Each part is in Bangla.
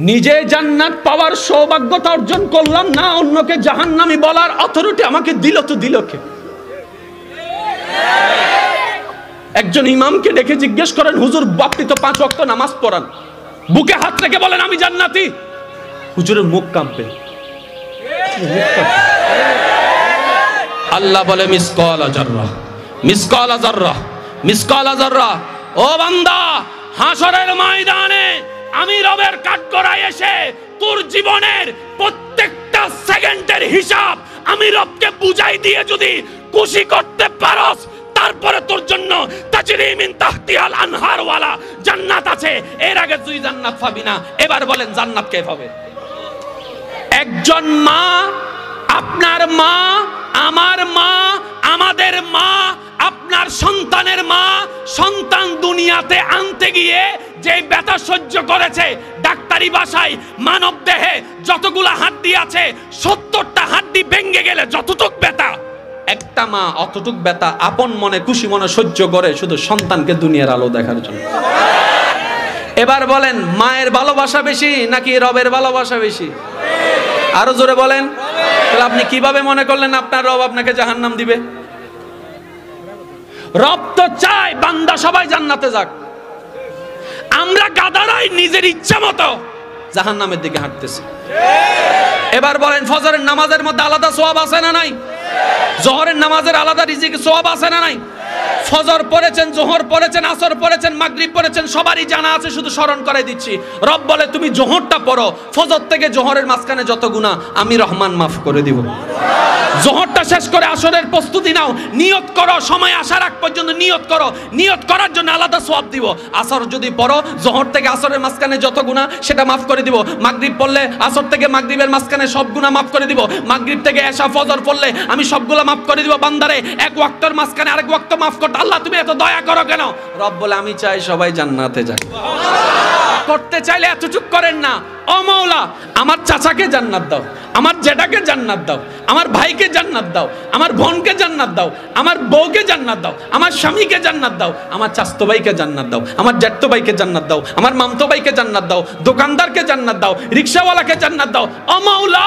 নিজে জান্নাত পাওয়ার সৌভাগ্যতা অর্জন করলাম না, অন্যকে জাহান্নামী বলার অথরিটি আমাকে দিল তো দিল কে? একজন ইমামকে ডেকে জিজ্ঞেস করেন, হুজুর আপনি তো 5 ওয়াক্ত নামাজ পড়ান, বুকে হাত রেখে বলেন আমি জান্নাতি। হুজুরের মুখ কাঁপবে। আল্লাহ বলে মিসকাল যাররা, মিসকাল যাররা, মিসকাল যাররা। ও বান্দা, হাসরের ময়দানে আমি রবের কাঠগড়ায় এসে তোর জীবনের প্রত্যেকটা সেকেন্ডের হিসাব আমি রবকে বুঝাই দিয়ে যদি খুশি করতে পারস, তারপরে তোর জন্য তাজরি মিন তাহতিহাল আনহার ওয়ালা জান্নাত আছে। এর আগে তুই জান্নাত পাবি না। এবার বলেন জান্নাত কে পাবে? একজন মা, আপনার মা, আমার মা, আমাদের মা, আপনার সন্তানের মা, সন্তান দুনিয়াতে আনতে গিয়ে যে ব্যথা সহ্য করেছে, ডাক্তারি ভাষায় মানব দেহে যতগুলা হাড্ডি আছে 70টা হাড্ডি ভেঙে গেলে যতটুক ব্যথা, একটা মা অতটুক ব্যথা আপন মনে খুশি মনে সহ্য করে শুধু সন্তানকে দুনিয়ার আলো দেখার জন্য। এবার বলেন মায়ের ভালোবাসা বেশি নাকি রবের ভালোবাসা বেশি? আরো জোরে বলেন। তাহলে আপনি কিভাবে মনে করলেন আপনার রব আপনাকে জাহান্নাম দিবে? রব তো চায় বান্দা সবাই জান্নাতে যাক। আমরা গাদারাই নিজের ইচ্ছা মতো জাহান্নামের দিকে হাঁটতেছি। এবার বলেন ফজরের নামাজের মধ্যে আলাদা সওয়াব আছে না নাই? জোহরের নামাজের আলাদা রিজিক সওয়াব আছে না নাই? ফজর পড়েছেন, জোহর পড়েছেন, আসর পড়েছেন, মাগরিব পড়েছেন, সবারই জানা আছে, শুধু স্মরণ করে দিচ্ছি। রব বলে তুমি জোহরটা পড়ো, ফজর থেকে জোহরের মাঝখানে যত গুনাহ আমি রহমান মাফ করে দিব। জোহরটা শেষ করে আসরের প্রস্তুতি নাও, নিয়ত করো, সময় আসার আগ পর্যন্ত নিয়ত করো, নিয়ত করার জন্য আলাদা সওয়াব দিব। আসর যদি পড়ো, জোহর থেকে আসরের মাঝখানে যত গুনাহ সেটা মাফ করে দিব। মাগরিব পড়লে আসর থেকে মাগরিবের মাঝখানে সব গুনাহ মাফ করে দিব। মাগরিব থেকে এশা ফজর পড়লে আমি সবগুলা মাফ করে দিব। বান্দারে এক ওয়াক্তের মাঝখানে আরেক ওয়াক্ত মাফ করতে আল্লাহ তুমি এত দয়া করো কেন? রব বলে আমি চাই সবাই জান্নাতে যাক। করতে চাইলে এতটুক করেন না, ও মাওলা আমার চাচাকে জান্নাত দাও, আমার জেঠাকে জান্নাত দাও, আমার ভাইকে জান্নাত দাও, আমার বোনকে জান্নাত দাও, আমার বউকে জান্নাত দাও, আমার স্বামীকে জান্নাত দাও, আমার চাচতো ভাইকে জান্নাত দাও, আমার জ্যাঠতো ভাইকে জান্নাত দাও, আমার মামতো ভাইকে জান্নাত দাও, দোকানদারকে জান্নাত দাও, রিকশাওয়ালাকে জান্নাত দাও। ও মাওলা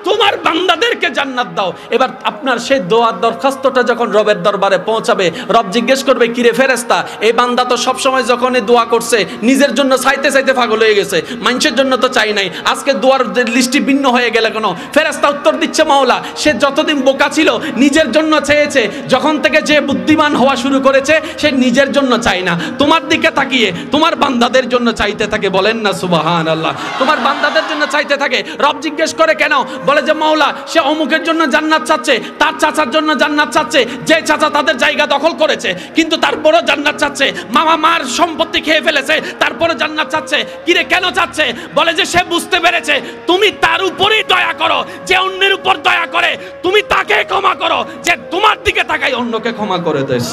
তোমার বান্দাদেরকে জান্নাত দাও। এবার আপনার সেই দোয়ার দরখাস্তটা যখন রবের দরবারে পৌঁছাবে, রব জিজ্ঞেস করবে কিরে ফেরেশতা, এই বান্দা তো সব সময় যখনই দোয়া করছে নিজের জন্য চাইতে চাইতে পাগল হয়ে গেছে, মানুষের জন্য তো চাই নাই, আজকে দোয়ার লিস্টটি ভিন্ন হয়ে গেল কেন? ফেরেশতা উত্তর দিচ্ছে মাওলা সে যতদিন বোকা ছিল নিজের জন্য চেয়েছে, যখন থেকে যে বুদ্ধিমান হওয়া শুরু করেছে সে নিজের জন্য চায় না, তোমার দিকে তাকিয়ে তোমার বান্দাদের জন্য চাইতে থাকে। বলেন না সুবহানাল্লাহ। তোমার বান্দাদের জন্য চাইতে থাকে। রব জিজ্ঞেস করে কেন? বলে যে মাওলা সে অমুকের জন্য জান্নাত চাচ্ছে, তার চাচার জন্য জান্নাত চাচ্ছে, যে চাচা তাদের জায়গা দখল করেছে কিন্তু তারপরও জান্নাত চাচ্ছে, মামা মার সম্পত্তি খেয়ে ফেলেছে তারপরে জান্নাত চাচ্ছে। কিরে কেন চাচ্ছে? বলে যে সে বুঝতে পেরেছে তুমি তার উপরেই দয়া করো, যে অন্যের উপর দয়া করে তুমি তাকে ক্ষমা করো, যে তোমার দিকে তাকাই অন্যকে ক্ষমা করে দেয়।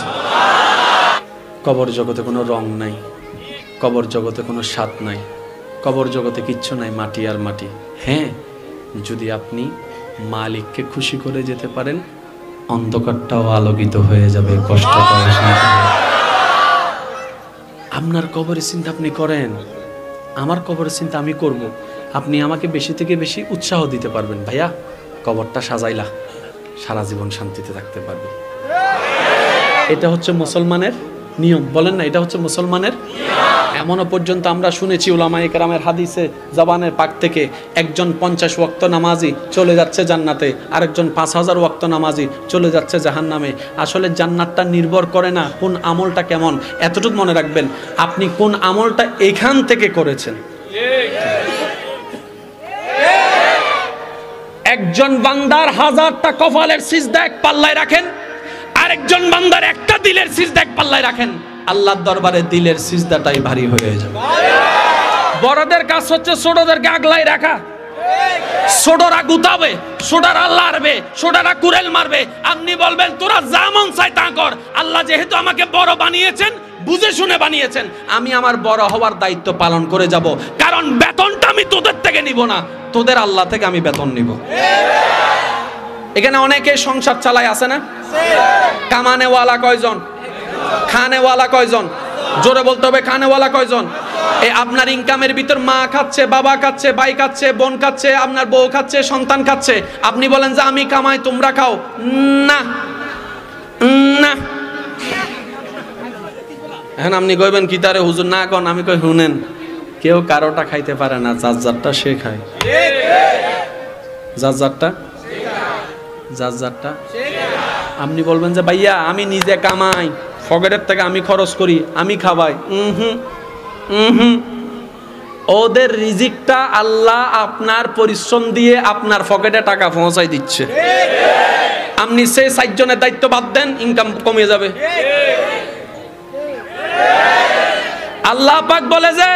কবর জগতে কোনো রং নাই, কবর জগতে কোনো স্বাদ নাই, কবর জগতে কিচ্ছু নাই, মাটি আর মাটি। হ্যাঁ, যদি আপনি মালিককে খুশি করে যেতে পারেন অন্ধকারটাও আলোকিত হয়ে যাবে, কষ্টটাও শান্ত হবে। আপনার কবরের চিন্তা আপনি করেন, আমার কবরের চিন্তা আমি করব। আপনি আমাকে বেশি থেকে বেশি উৎসাহ দিতে পারবেন, ভাইয়া কবরটা সাজাইলা, সারা জীবন শান্তিতে থাকতে পারবে। এটা হচ্ছে মুসলমানের নিয়ম। বলেন না এটা হচ্ছে মুসলমানের নিয়ম। এমনও পর্যন্ত আমরা শুনেছি উলামায়ে কেরামের হাদিসে জবানের পাক থেকে একজন 50 ওয়াক্ত নামাজি চলে যাচ্ছে জান্নাতে, আরেকজন 5000 ওয়াক্ত নামাজি চলে যাচ্ছে জাহান্নামে। আসলে জান্নাতটা নির্ভর করে না কোন আমলটা কেমন, এতটুকু মনে রাখবেন, আপনি কোন আমলটা এখান থেকে করেছেন। একজন বান্দার 1000টা কপালের সিজদা এক পাল্লায় রাখেন, আরেকজন বান্দার একটা দিলের সিজদা এক পাল্লায় রাখেন, আল্লাহর দরবারে দিলের সিজদাটাই ভারী হয়ে যাবে। বড়দের কাজ হচ্ছে ছোটদেরকে আগলায় রাখা। ছোটরা গুতাবে, ছোটরা লাড়বে, ছোটরা কুড়েল মারবে, আপনি বলবেন তোরা যা মন চায় তা কর, আল্লাহ যেহেতু আমাকে বড় বানিয়েছেন বুঝে শুনে বানিয়েছেন, আমি আমার বড় হওয়ার দায়িত্ব পালন করে যাব, কারণ বেতনটা আমি তোদের থেকে নিব না, তোদের আল্লাহ থেকে আমি বেতন নিব। এখানে অনেকে সংসার চালায় আছে না? কামানেওয়ালা কয়জন? খানেওয়ালা কয়জন? জোরে বলতে হবে, খানেওয়ালা কয়জন? এই আপনার ইনকামের ভিতর মা খাচ্ছে, বাবা খাচ্ছে, ভাই খাচ্ছে, বোন খাচ্ছে, আপনার বউ খাচ্ছে, সন্তান খাচ্ছে, আপনি বলেন যে আমি কামাই তোমরা খাও, না না। এখন আপনি কইবেন কি তারে হুজুর না কোন, আমি কই শুনেন, কেউ কারোটা খাইতে পারে না, যার যারটা সে খায়, যার যারটা যার যারটা। আপনি বলবেন যে ভাইয়া আমি নিজে কামাই, পকেটের থেকে আমি খরচ করি, আমি খাওয়াই, ওদের রিজিকটা আল্লাহ আপনার পরিশ্রম দিয়ে আপনার পকেটে টাকা পৌঁছাই দিচ্ছে। আপনি সেই 4 জনের দায়িত্ব বাদ দেন, ইনকাম কমে যাবে। আল্লাহ পাক বলে যে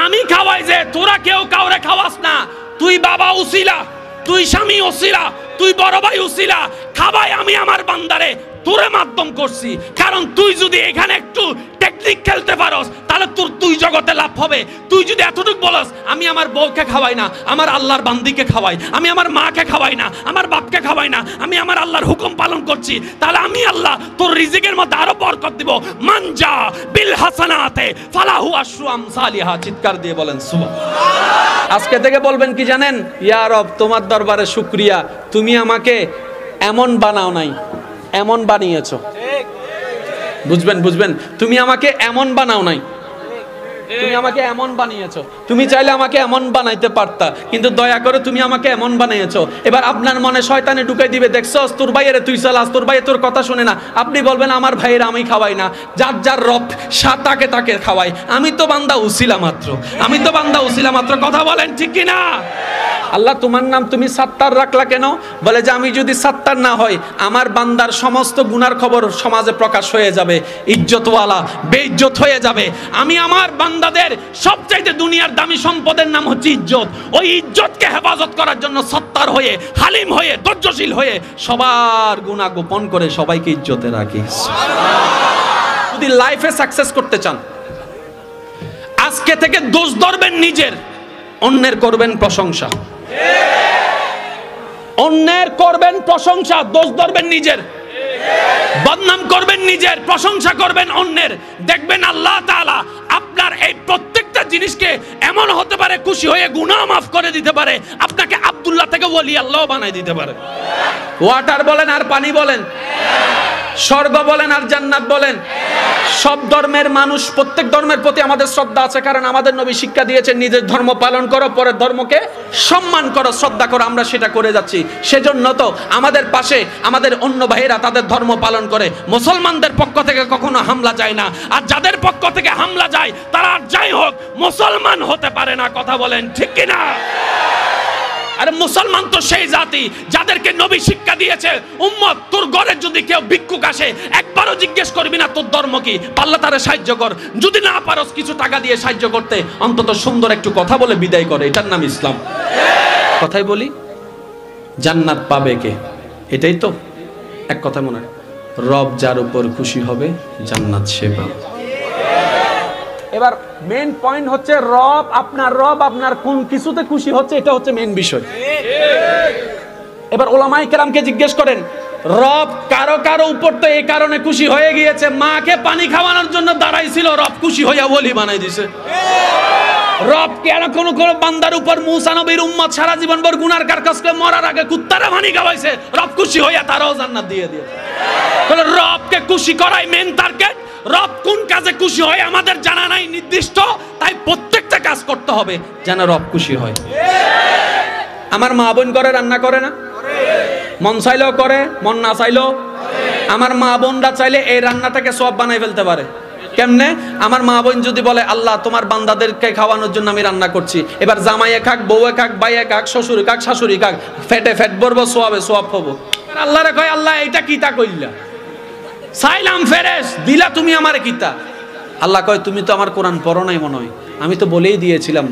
আমি খাওয়াই, যে তোরা কেউ কাউরে খাওয়াস না, তুই বাবা উসিলা, তুই স্বামী উসিলা, তুই বড় ভাই উসিলা, খাওয়াই আমি আমার বান্দারে, তোরে মাধ্যম করছি। কারণ তুই যদি এখানে একটু টেকনিক খেলতে পারস তাহলে তোর তুই জগতে লাভ হবে। তুই যদি এতটুকু বলস আমি আমার বউকে খাওয়াই না, আমার আল্লাহর বান্দিকে খাওয়াই, আমি আমার মাকে খাওয়াই না, আমার বাপকে খাওয়াই না, আমি আমার আল্লাহর হুকুম পালন করছি, তাহলে আমি আল্লাহ তোর রিজিকের মধ্যে আরো বরকত দিব। মানজা বিল হাসানাতে ফালাহু আশরু আমসালিহা। চিৎকার দিয়ে বলেন সুবহানাল্লাহ। আজকে থেকে বলবেন কি জানেন, ইয়া রব তোমার দরবারে শুকরিয়া, তুমি আমাকে এমন বানাও নাই, এমন বানিয়েছো। বুঝবেন বুঝবেন, তুমি আমাকে এমন বানাও নাই, তুমি আমাকে এমন বানিয়েছো। তুমি চাইলে আমাকে এমন বানাইতে পারতা, কিন্তু দয়া করে তুমি আমাকে এমন বানিয়েছো। এবার আপনার মনে শয়তানে ঢুকাই দিবে, দেখছস তোর ভাইয়ের তুই চালাস, তোর ভাই তোর কথা শুনে না। আপনি বলবেন আমার ভাইয়ের আমি খাওয়াই না, যার যার রব তাকে তাকে খাওয়াই, আমি তো বান্দা উসিলা মাত্র, আমি তো বান্দা উসিলা মাত্র। কথা বলেন ঠিক কি না? আল্লাহ তোমার নাম তুমি সাত্তার রাখলা কেন? বলে যে আমি যদি সাত্তার না হই, আমার বান্দার সমস্ত গুনার খবর সমাজে প্রকাশ হয়ে যাবে, ইজ্জতওয়ালা বেইজ্জত হয়ে যাবে। আমি আমার বান্দাদের সবচাইতে দুনিয়ার দামি সম্পদের নাম হচ্ছে ইজ্জত। ওই ইজ্জতকে হেফাজত করার জন্য সত্তার হয়ে, হালিম হয়ে, ধৈর্যশীল হয়ে সবার গুনাহ গোপন করে সবাইকে ইজ্জতে রাখি। যদি লাইফে সাকসেস করতে চান, আজকে থেকে দোষ ধরবেন নিজের, অন্যের করবেন প্রশংসা। অন্যের করবেন প্রশংসা, দোষ ধরবেন নিজের, বদনাম করবেন নিজের, প্রশংসা করবেন অন্যের। দেখবেন আল্লাহ তাআলা আপনার এই প্রত্যেকটা জিনিসকে এমন হতে পারে খুশি হয়ে গুনাহ মাফ করে দিতে পারে, আপনাকে আব্দুল্লাহ থেকে ওলি আল্লাহ বানাই দিতে পারে। ওয়াটার বলেন আর পানি বলেন, স্বর্গ বলেন আর জান্নাত বলেন, সব ধর্মের মানুষ, প্রত্যেক ধর্মের প্রতি আমাদের শ্রদ্ধা আছে, কারণ আমাদের নবী শিক্ষা দিয়েছেন নিজের ধর্ম পালন করো, পরের ধর্মকে সম্মান করো, শ্রদ্ধা করো। আমরা সেটা করে যাচ্ছি। সেজন্য তো আমাদের পাশে আমাদের অন্য ভাইয়েরা তাদের ধর্ম পালন করে, মুসলমানদের পক্ষ থেকে কখনো হামলা যায় না, আর যাদের পক্ষ থেকে হামলা যায় তারা যাই হোক মুসলমান হতে পারে না। কথা বলেন ঠিক কি না? আরে মুসলমান তো সেই জাতি যাদেরকে নবী শিক্ষা দিয়েছে, উম্মত তোর ঘরে যদি কেউ ভিক্ষুক আসে একবারও জিজ্ঞেস করবি না তোর ধর্ম কি, পারলে তারে সাহায্য কর, যদি না পারস কিছু টাকা দিয়ে সাহায্য করতে অন্তত সুন্দর একটু কথা বলে বিদায় করে, এটার নাম ইসলাম। কথাই বলি, জান্নাত পাবে কে? এটাই তো এক কথা মনে হয়, রব যার উপর খুশি হবে জান্নাত সে পাবে। এবার মেন পয়েন্ট হচ্ছে রব আপনার কোন কিছুতে খুশি হচ্ছে, এটা হচ্ছে মেন বিষয়। এবার ওলামায়ে কেরামকে জিজ্ঞেস করেন, রব কারো কারো উপর তো এই কারণে খুশি হয়ে গিয়েছে, মাকে পানি খাওয়ানোর জন্য দাঁড়াইছিল, রব খুশি হইয়া ওলি বানাই দিছে। রব কেন কোন কোন বান্দার উপর মুসা নবীর উম্মত সারা জীবন ভর গুনার কাজ করে মরার আগে কুত্তারে পানি খাওয়াইছে, রব খুশি হইয়া তারাও জান্নাত দিয়ে দিয়েছে। তাহলে রবকে খুশি করাই মেন টার্গেট। রব কোন কাজে খুশি হয় আমাদের জানা নাই নির্দিষ্ট, তাই প্রত্যেকটা কাজ করতে হবে যেন রব খুশি হয়। আমার মা বোন করে রান্না করে না, মন চাইলেও করে, মন না চাইলেও। আমার মা বোনরা চাইলে এই রান্নাটাকে সওয়াব বানাই ফেলতে পারে। কেমনে? আমার মা বোন যদি বলে আল্লাহ তোমার বান্দাদেরকে খাওয়ানোর জন্য আমি রান্না করছি, এবার জামাইয়ে খাক, বউয়ে খাক, ভাইয়ে খাক, শ্বশুরে খাক, শাশুড়ি খাক, ফেটে ফেট ভরবো, সওয়াব হবো। আল্লাহরে কয় আল্লাহ এইটা কিতা কইলা, সাইলাম ফেরেশ দিলা তুমি আমারে কিতা। আল্লাহ কয় তুমি তো আমার কোরআন পড়ো নাই মনে হয়, আমি তো বলেই দিয়েছিলাম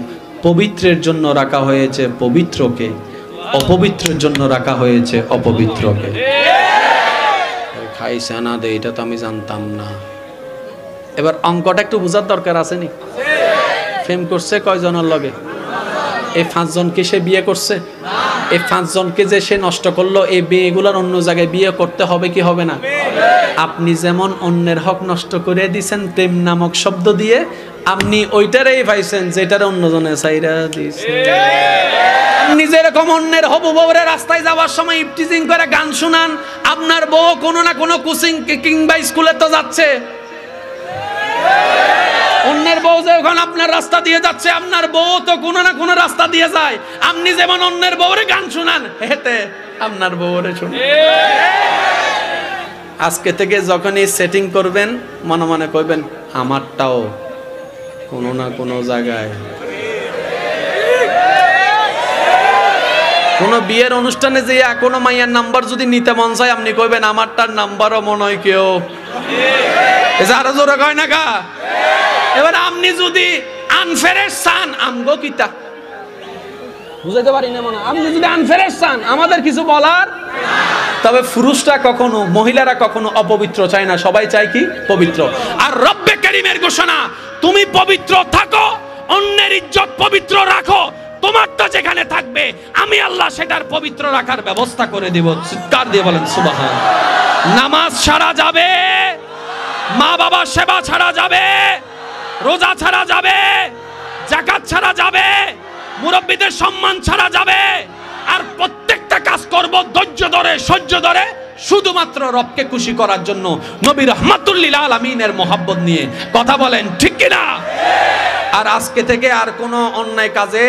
পবিত্রের জন্য রাখা হয়েছে পবিত্রকে, অপবিত্রের জন্য রাখা হয়েছে অপবিত্রকে। খাইছে না দে, এটা তো আমি জানতাম না। এবার অঙ্কটা একটু বোঝার দরকার আছে নি? প্রেম করছে কয়জনের লগে? এই 5 জনকে সে বিয়ে করছে? এই 5 জনকে যে সে নষ্ট করলো, এই বিয়েগুলোর অন্য জায়গায় বিয়ে করতে হবে কি হবে না? আপনি যেমন অন্যের হক নষ্ট করে দিয়েছেন প্রেম নামক শব্দ দিয়ে, আপনি ওইটারই পাইছেন যেটার অন্যজনে চাইরা দিয়েছে। আপনি যেরকম অন্যের হবু বউরে রাস্তায় যাওয়ার সময় ইফটিজিং করে গান শুনান, আপনার বউ কোনো না কোনো কোচিং কিংবা স্কুলে তো যাচ্ছে। অন্যের বউ যখন আপনার রাস্তা দিয়ে যাচ্ছে, আপনার বউ তো কোনো না কোনো রাস্তা দিয়ে যায়। আপনি যেমন অন্যের বউরে গান শুনান, হেতে আপনার বউরে শুনুন। আজকে থেকে যখনই সেটিং করবেন, মনে মনে কইবেন আমারটাও কোনো না কোনো জায়গায়। কোন বিয়ের অনুষ্ঠানে যে কোনো মাইয়ার নাম্বার যদি নিতে মন চায়, আপনি কইবেন আমারটার নাম্বারও মনে হয় কেউ। আরো জোরে কয় না কা? এবার আপনি যদি আনফেরেশ চান, আমগো কিতা বুঝাইতে পারি না মনে। আপনি যদি আনফেরেশ চান, আমাদের কিছু বলার। তবে পুরুষরা কখনো, মহিলারা কখনো অপবিত্র চায় না, সবাই চায় কি? পবিত্র। আর রব্বে কারীমের ঘোষণা, তুমি পবিত্র থাকো, অন্যের ইজ্জত পবিত্র রাখো, তোমারটা যেখানে থাকবে আমি আল্লাহ সেটার পবিত্র রাখার ব্যবস্থা করে দিব। চিৎকার দিয়ে বলেন সুবহান। নামাজ ছাড়া যাবে, মা বাবার সেবা ছাড়া যাবে, রোজা ছাড়া যাবে, যাকাত ছাড়া যাবে, মুরব্বীদের সম্মান ছাড়া যাবে। আর প্রত্যেকটা কাজ করব ধৈর্য ধরে, সহ্য ধরে, শুধুমাত্র রবকে খুশি করার জন্য, নবী রাহমাতুল লিল আলামিনের মহব্বত নিয়ে। কথা বলেন ঠিক কিনা? আর আজকে থেকে আর কোনো অন্যায় কাজে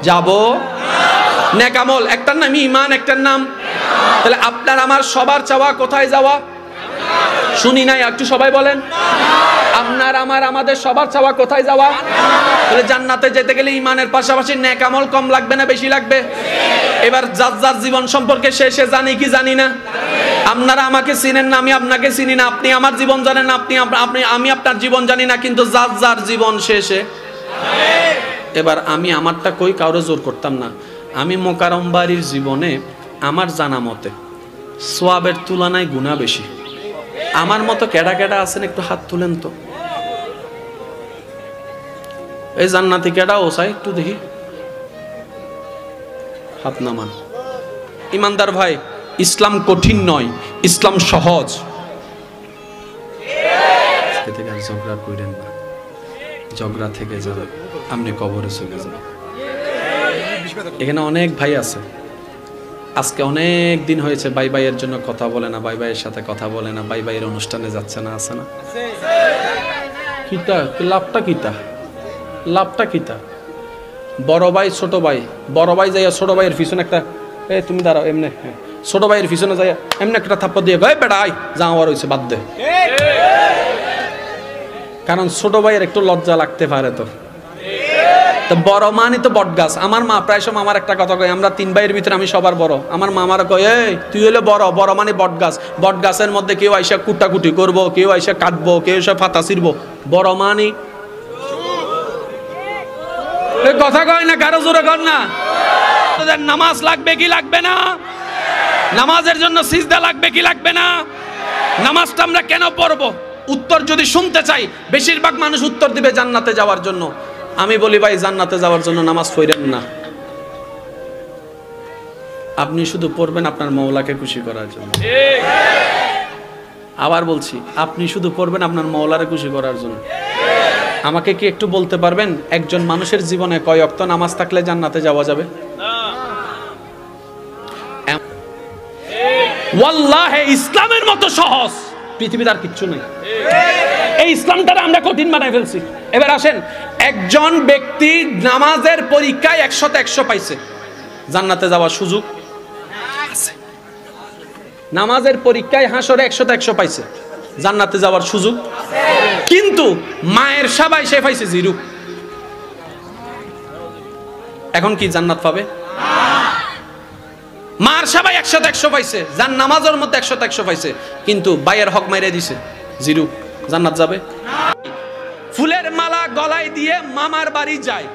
যাব না। নেক আমল, একটার নাম ঈমান, একটার নাম। তাহলে আপনার আমার সবার চাওয়া কোথায় যাওয়া? শুনি নাই, একটু সবাই বলেন। আপনার আমার আমাদের সবার চাওয়া কোথায় যাওয়া? তাহলে জান্নাতে যেতে গেলে ঈমানের পাশাপাশি নেক আমল কম লাগবে না বেশি লাগবে? এবার যার যার জীবন সম্পর্কে সে জানি কি জানি না? আপনারা আমাকে চিনেন না, আমি আপনাকে চিনি না। আপনি আমার জীবন জানেন না, আমি আপনার জীবন জানি না। কিন্তু যার যার জীবন শেষে। এবার আমি আমারটা কই কাউরে জোর করতাম না। আমি মোকাররম বাড়ির জীবনে আমার জানা মতে সওয়াবের তুলনায় গুনাহ বেশি। আমার মতো কেডা কেডা আছেন একটু হাত তুলেন তো। এই জান্নাতি কেডা ওসাই একটু দেখি, হাত নামান। ইমানদার ভাই, ইসলাম কঠিন নয়, ইসলাম সহজ। ঝগড়া করেন না, ঝগড়া থেকে যাবে আপনি কবরে চলে যাবেন। এখানে অনেক ভাই আছে, আজকে অনেক দিন হয়েছে ভাই ভাইয়ের জন্য কথা বলে না, ভাই ভাইয়ের সাথে কথা বলে না, ভাই ভাইয়ের অনুষ্ঠানে যাচ্ছে না, আছে না? কিতা লাভটা কিতা? লাভটা কিতা? বড় ভাই ছোট ভাই, বড় ভাই যাইয়া ছোট ভাইয়ের পিছনে একটা, তুমি দাঁড়াও এমনি, ছোট ভাইয়ের পিছনে যাইয়া এমনি একটা থাপ্পড় দিয়ে গয় বেটা আই যাওয়ার হয়েছে বাদ দে। কারণ ছোট ভাইয়ের একটু লজ্জা লাগতে পারে। তো বড় মানি তো বট গাছ। আমার মা প্রায় সময় আমার একটা কথা কয়, আমরা তিন ভাইয়ের ভিতরে আমি সবার বড়। আমার মা আমার কয়, এই তুই হলে বড়, বড় মানে বট গাছ। বট গাছের মধ্যে কেউ আইসা কুটাকুটি করবো, কেউ আইসা কাটবো, কেউ এসে ফাতা ছিড়বো। বড় মানি কথা কয় না, কারো জোরে কর না। নামাজ লাগবে কি লাগবে না? নামাজের জন্য সিজদা লাগবে কি লাগবে না? নামাজটা আমরা কেন পড়বো? উত্তর যদি শুনতে চাই, বেশিরভাগ মানুষ উত্তর দিবে জান্নাতে যাওয়ার জন্য। আমি বলি ভাই, জান্নাতে যাওয়ার জন্য নামাজ পড়েন না, আপনি শুধু পড়বেন আপনার মওলাকে খুশি করার জন্য। আবার বলছি, আপনি শুধু পড়বেন আপনার মওলারে খুশি করার জন্য। আমাকে কি একটু বলতে পারবেন একজন মানুষের জীবনে কয় ওয়াক্ত নামাজ থাকলে জান্নাতে যাওয়া যাবে? ওয়াল্লাহি ইসলামের মতো সহজ পৃথিবীতে আর কিচ্ছু নেই। এই ইসলামটারে আমরা কঠিন বানাই ফেলছি। এবার আসেন, একজন ব্যক্তি নামাজের পরীক্ষায় 100তে 100 পাইছে, জান্নাতে যাওয়ার সুযোগ আছে। নামাজের পরীক্ষায় হাসরে 100তে 100 পাইছে, জান্নাতে যাওয়ার সুযোগ আছে। কিন্তু মায়ের সেবায় সে পাইছে 0। এখন কি জান্নাত পাবে? মার সেবায় 100তে 100 পাইছে, যার নামাজের মধ্যে 100তে 100 পাইছে, কিন্তু ভাইয়ের হক মাইরে দিছে 0, জান্নাত যাবে? ফুলের মালা গলায় দিয়ে মামার বাড়ি যায়,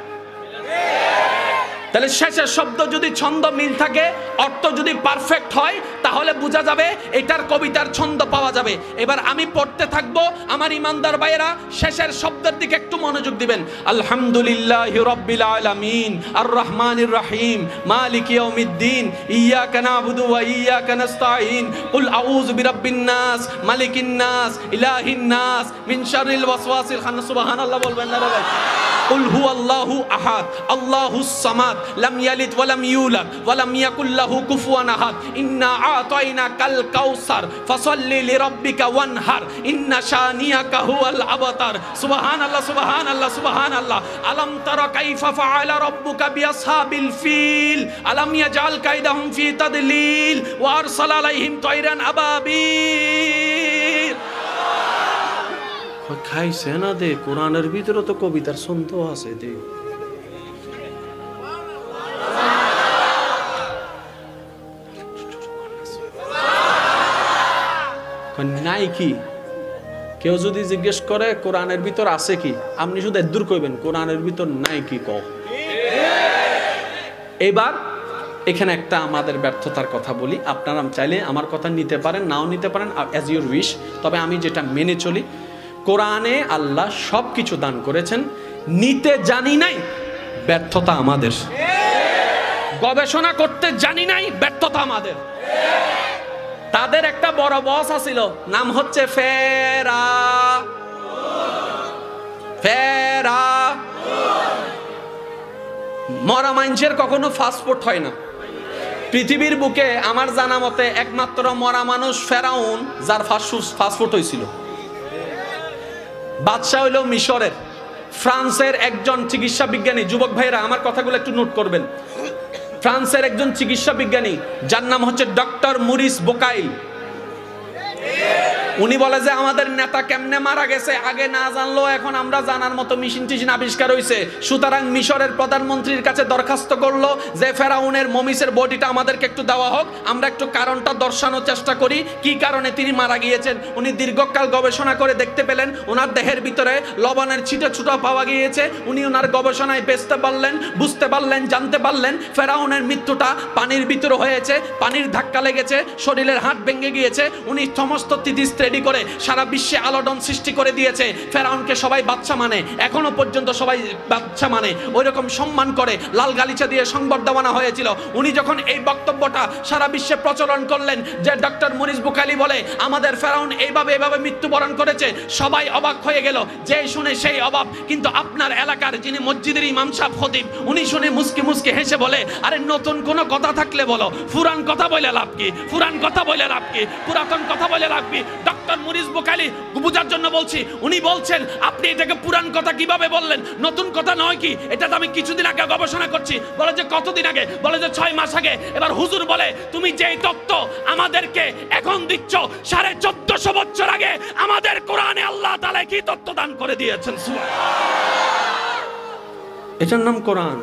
তাহলে শেষের শব্দ যদি ছন্দ মিল থাকে, অর্থ যদি পারফেক্ট হয়, তাহলে বোঝা যাবে এটার কবিতার ছন্দ পাওয়া যাবে। এবার আমি পড়তে থাকবো, আমার ইমানদার ভাইয়েরা শেষের শব্দের দিকে একটু মনোযোগ দিবেন। আলহামদুলিল্লাহি রাব্বিল আলামিন আর রহমানির রহিম মালিকি ইয়াউমিদ্দিন ইয়্যাকা না'বুদু ওয়া ইয়্যাকা নাস্তাঈন কুল আউযু বিরাব্বিন নাস মালিকিন নাস ইলাহিন নাস মিন শাররিল ওয়াসওয়াসিল খান্নাস। সুবহানাল্লাহ বলবেন না ভাই? কুল হুয়াল্লাহু আহাদ আল্লাহুস সামাদ লাম ইয়ালিদ ওয়া লাম ইউলাদ ওয়া লাম ইয়াকুল লাহু কুফুয়ান আহাদ ইন্না আ'তাইনাকাল কাউসার ফাসাল্লি লিরাব্বিকা ওয়ানহার ইন্না শানিয়াকা হুয়াল আবতার। সুবহানাল্লাহ সুবহানাল্লাহ সুবহানাল্লাহ। আলাম তারা কাইফা ফাআলা রাব্বুকা বিআসহাবিল ফিল আলাম ইয়াজআল কাইদাহুম ফি তাদলিল ওয়া আরসালা আলাইহিম তায়রান আবাবিল। খাইছে না দে, কোরআনের ভিতরে তো কবিতার ছন্দ আছে দে। নাই কি? কেউ যদি জিজ্ঞেস করে কোরআনের ভিতর আছে কি, আপনি শুধু এদুর কইবেন কোরআনের ভিতর নাই কি কও। এবার এখানে একটা আমাদের ব্যর্থতার কথা বলি। আপনারা চাইলে আমার কথা নিতে পারেন, নাও নিতে পারেন, অ্যাজ ইউর উইশ। তবে আমি যেটা মেনে চলি, কোরআনে আল্লাহ সব কিছু দান করেছেন, নিতে জানি নাই, ব্যর্থতা আমাদের। গবেষণা করতে জানি নাই, ব্যর্থতা আমাদের। তাদের একটা বড় বস আছিল, নাম হচ্ছে মরা মানুষের কখনো ফাস্টফুড হয় না। পৃথিবীর বুকে আমার জানা মতে একমাত্র মরা মানুষ ফেরাউন, যার ফাস্টফুড হয়েছিল। বাদশাহ হইল মিশরের। ফ্রান্সের একজন চিকিৎসা বিজ্ঞানী, যুবক ভাইরা আমার কথাগুলো একটু নোট করবেন। ফ্রান্সের একজন চিকিৎসা বিজ্ঞানী যার নাম হচ্ছে ডক্টর মরিস বোকাইল। উনি বলে যে আমাদের নেতা কেমনে মারা গেছে আগে না জানলো, এখন আমরা জানার মতো মেশিন টিশিন আবিষ্কার হয়েছে। সুতরাং মিশরের প্রধানমন্ত্রীর কাছে দরখাস্ত করলো যে ফেরাউনের মমিসের বডিটা আমাদেরকে একটু দেওয়া হোক, আমরা একটু কারণটা দর্শানোর চেষ্টা করি কি কারণে তিনি মারা গিয়েছেন। উনি দীর্ঘকাল গবেষণা করে দেখতে পেলেন ওনার দেহের ভিতরে লবণের ছিটে ছুটা পাওয়া গিয়েছে। উনি ওনার গবেষণায় বেচতে পারলেন, বুঝতে পারলেন, জানতে পারলেন ফেরাউনের মৃত্যুটা পানির ভিতরে হয়েছে, পানির ধাক্কা লেগেছে, শরীরের হাড় ভেঙে গিয়েছে। উনি সমস্ত তিথি রেডি করে সারা বিশ্বে আলোড়ন সৃষ্টি করে দিয়েছে। ফেরাউনকে সবাই বাচ্চা মানে, এখনো পর্যন্ত সবাই বাচ্চা মানে, ওই রকম সম্মান করে লাল গালিচা দিয়ে সংবর্ধনা হয়েছিল। উনি যখন এই বক্তব্যটা সারা বিশ্বে প্রচলন করলেন যে ডক্টর মরিস বুকাইলি বলে আমাদের ফেরাউন এইভাবে মৃত্যুবরণ করেছে, সবাই অবাক হয়ে গেল। যে শুনে সেই অবাক। কিন্তু আপনার এলাকার যিনি মসজিদের ইমাম সাহেব খতিব, উনি শুনে মুস্কি মুস্কি হেসে বলে আরে নতুন কোনো কথা থাকলে বলো, পুরান কথা বলে লাভ কি, পুরান কথা বলে লাভ কি, পুরাতন কথা বলে লাভ কি। ডক্টর মরিস বুকাইলি বুঝার জন্য বলছি, উনি বলছেন আপনি এটাকে পুরান কথা কিভাবে বললেন, নতুন কথা নয় কি? এটা তো আমি কিছুদিন আগে গবেষণা করছি। বলে যে কতদিন আগে? বলে যে 6 মাস আগে। এবার হুজুর বলে তুমি যেই তত্ত্ব আমাদেরকে এখন দিচ্ছ 1450 বছর আগে আমাদের কোরআনে আল্লাহ তাআলা কি তত্ত্ব দান করে দিয়েছেন। এটার নাম কোরআন।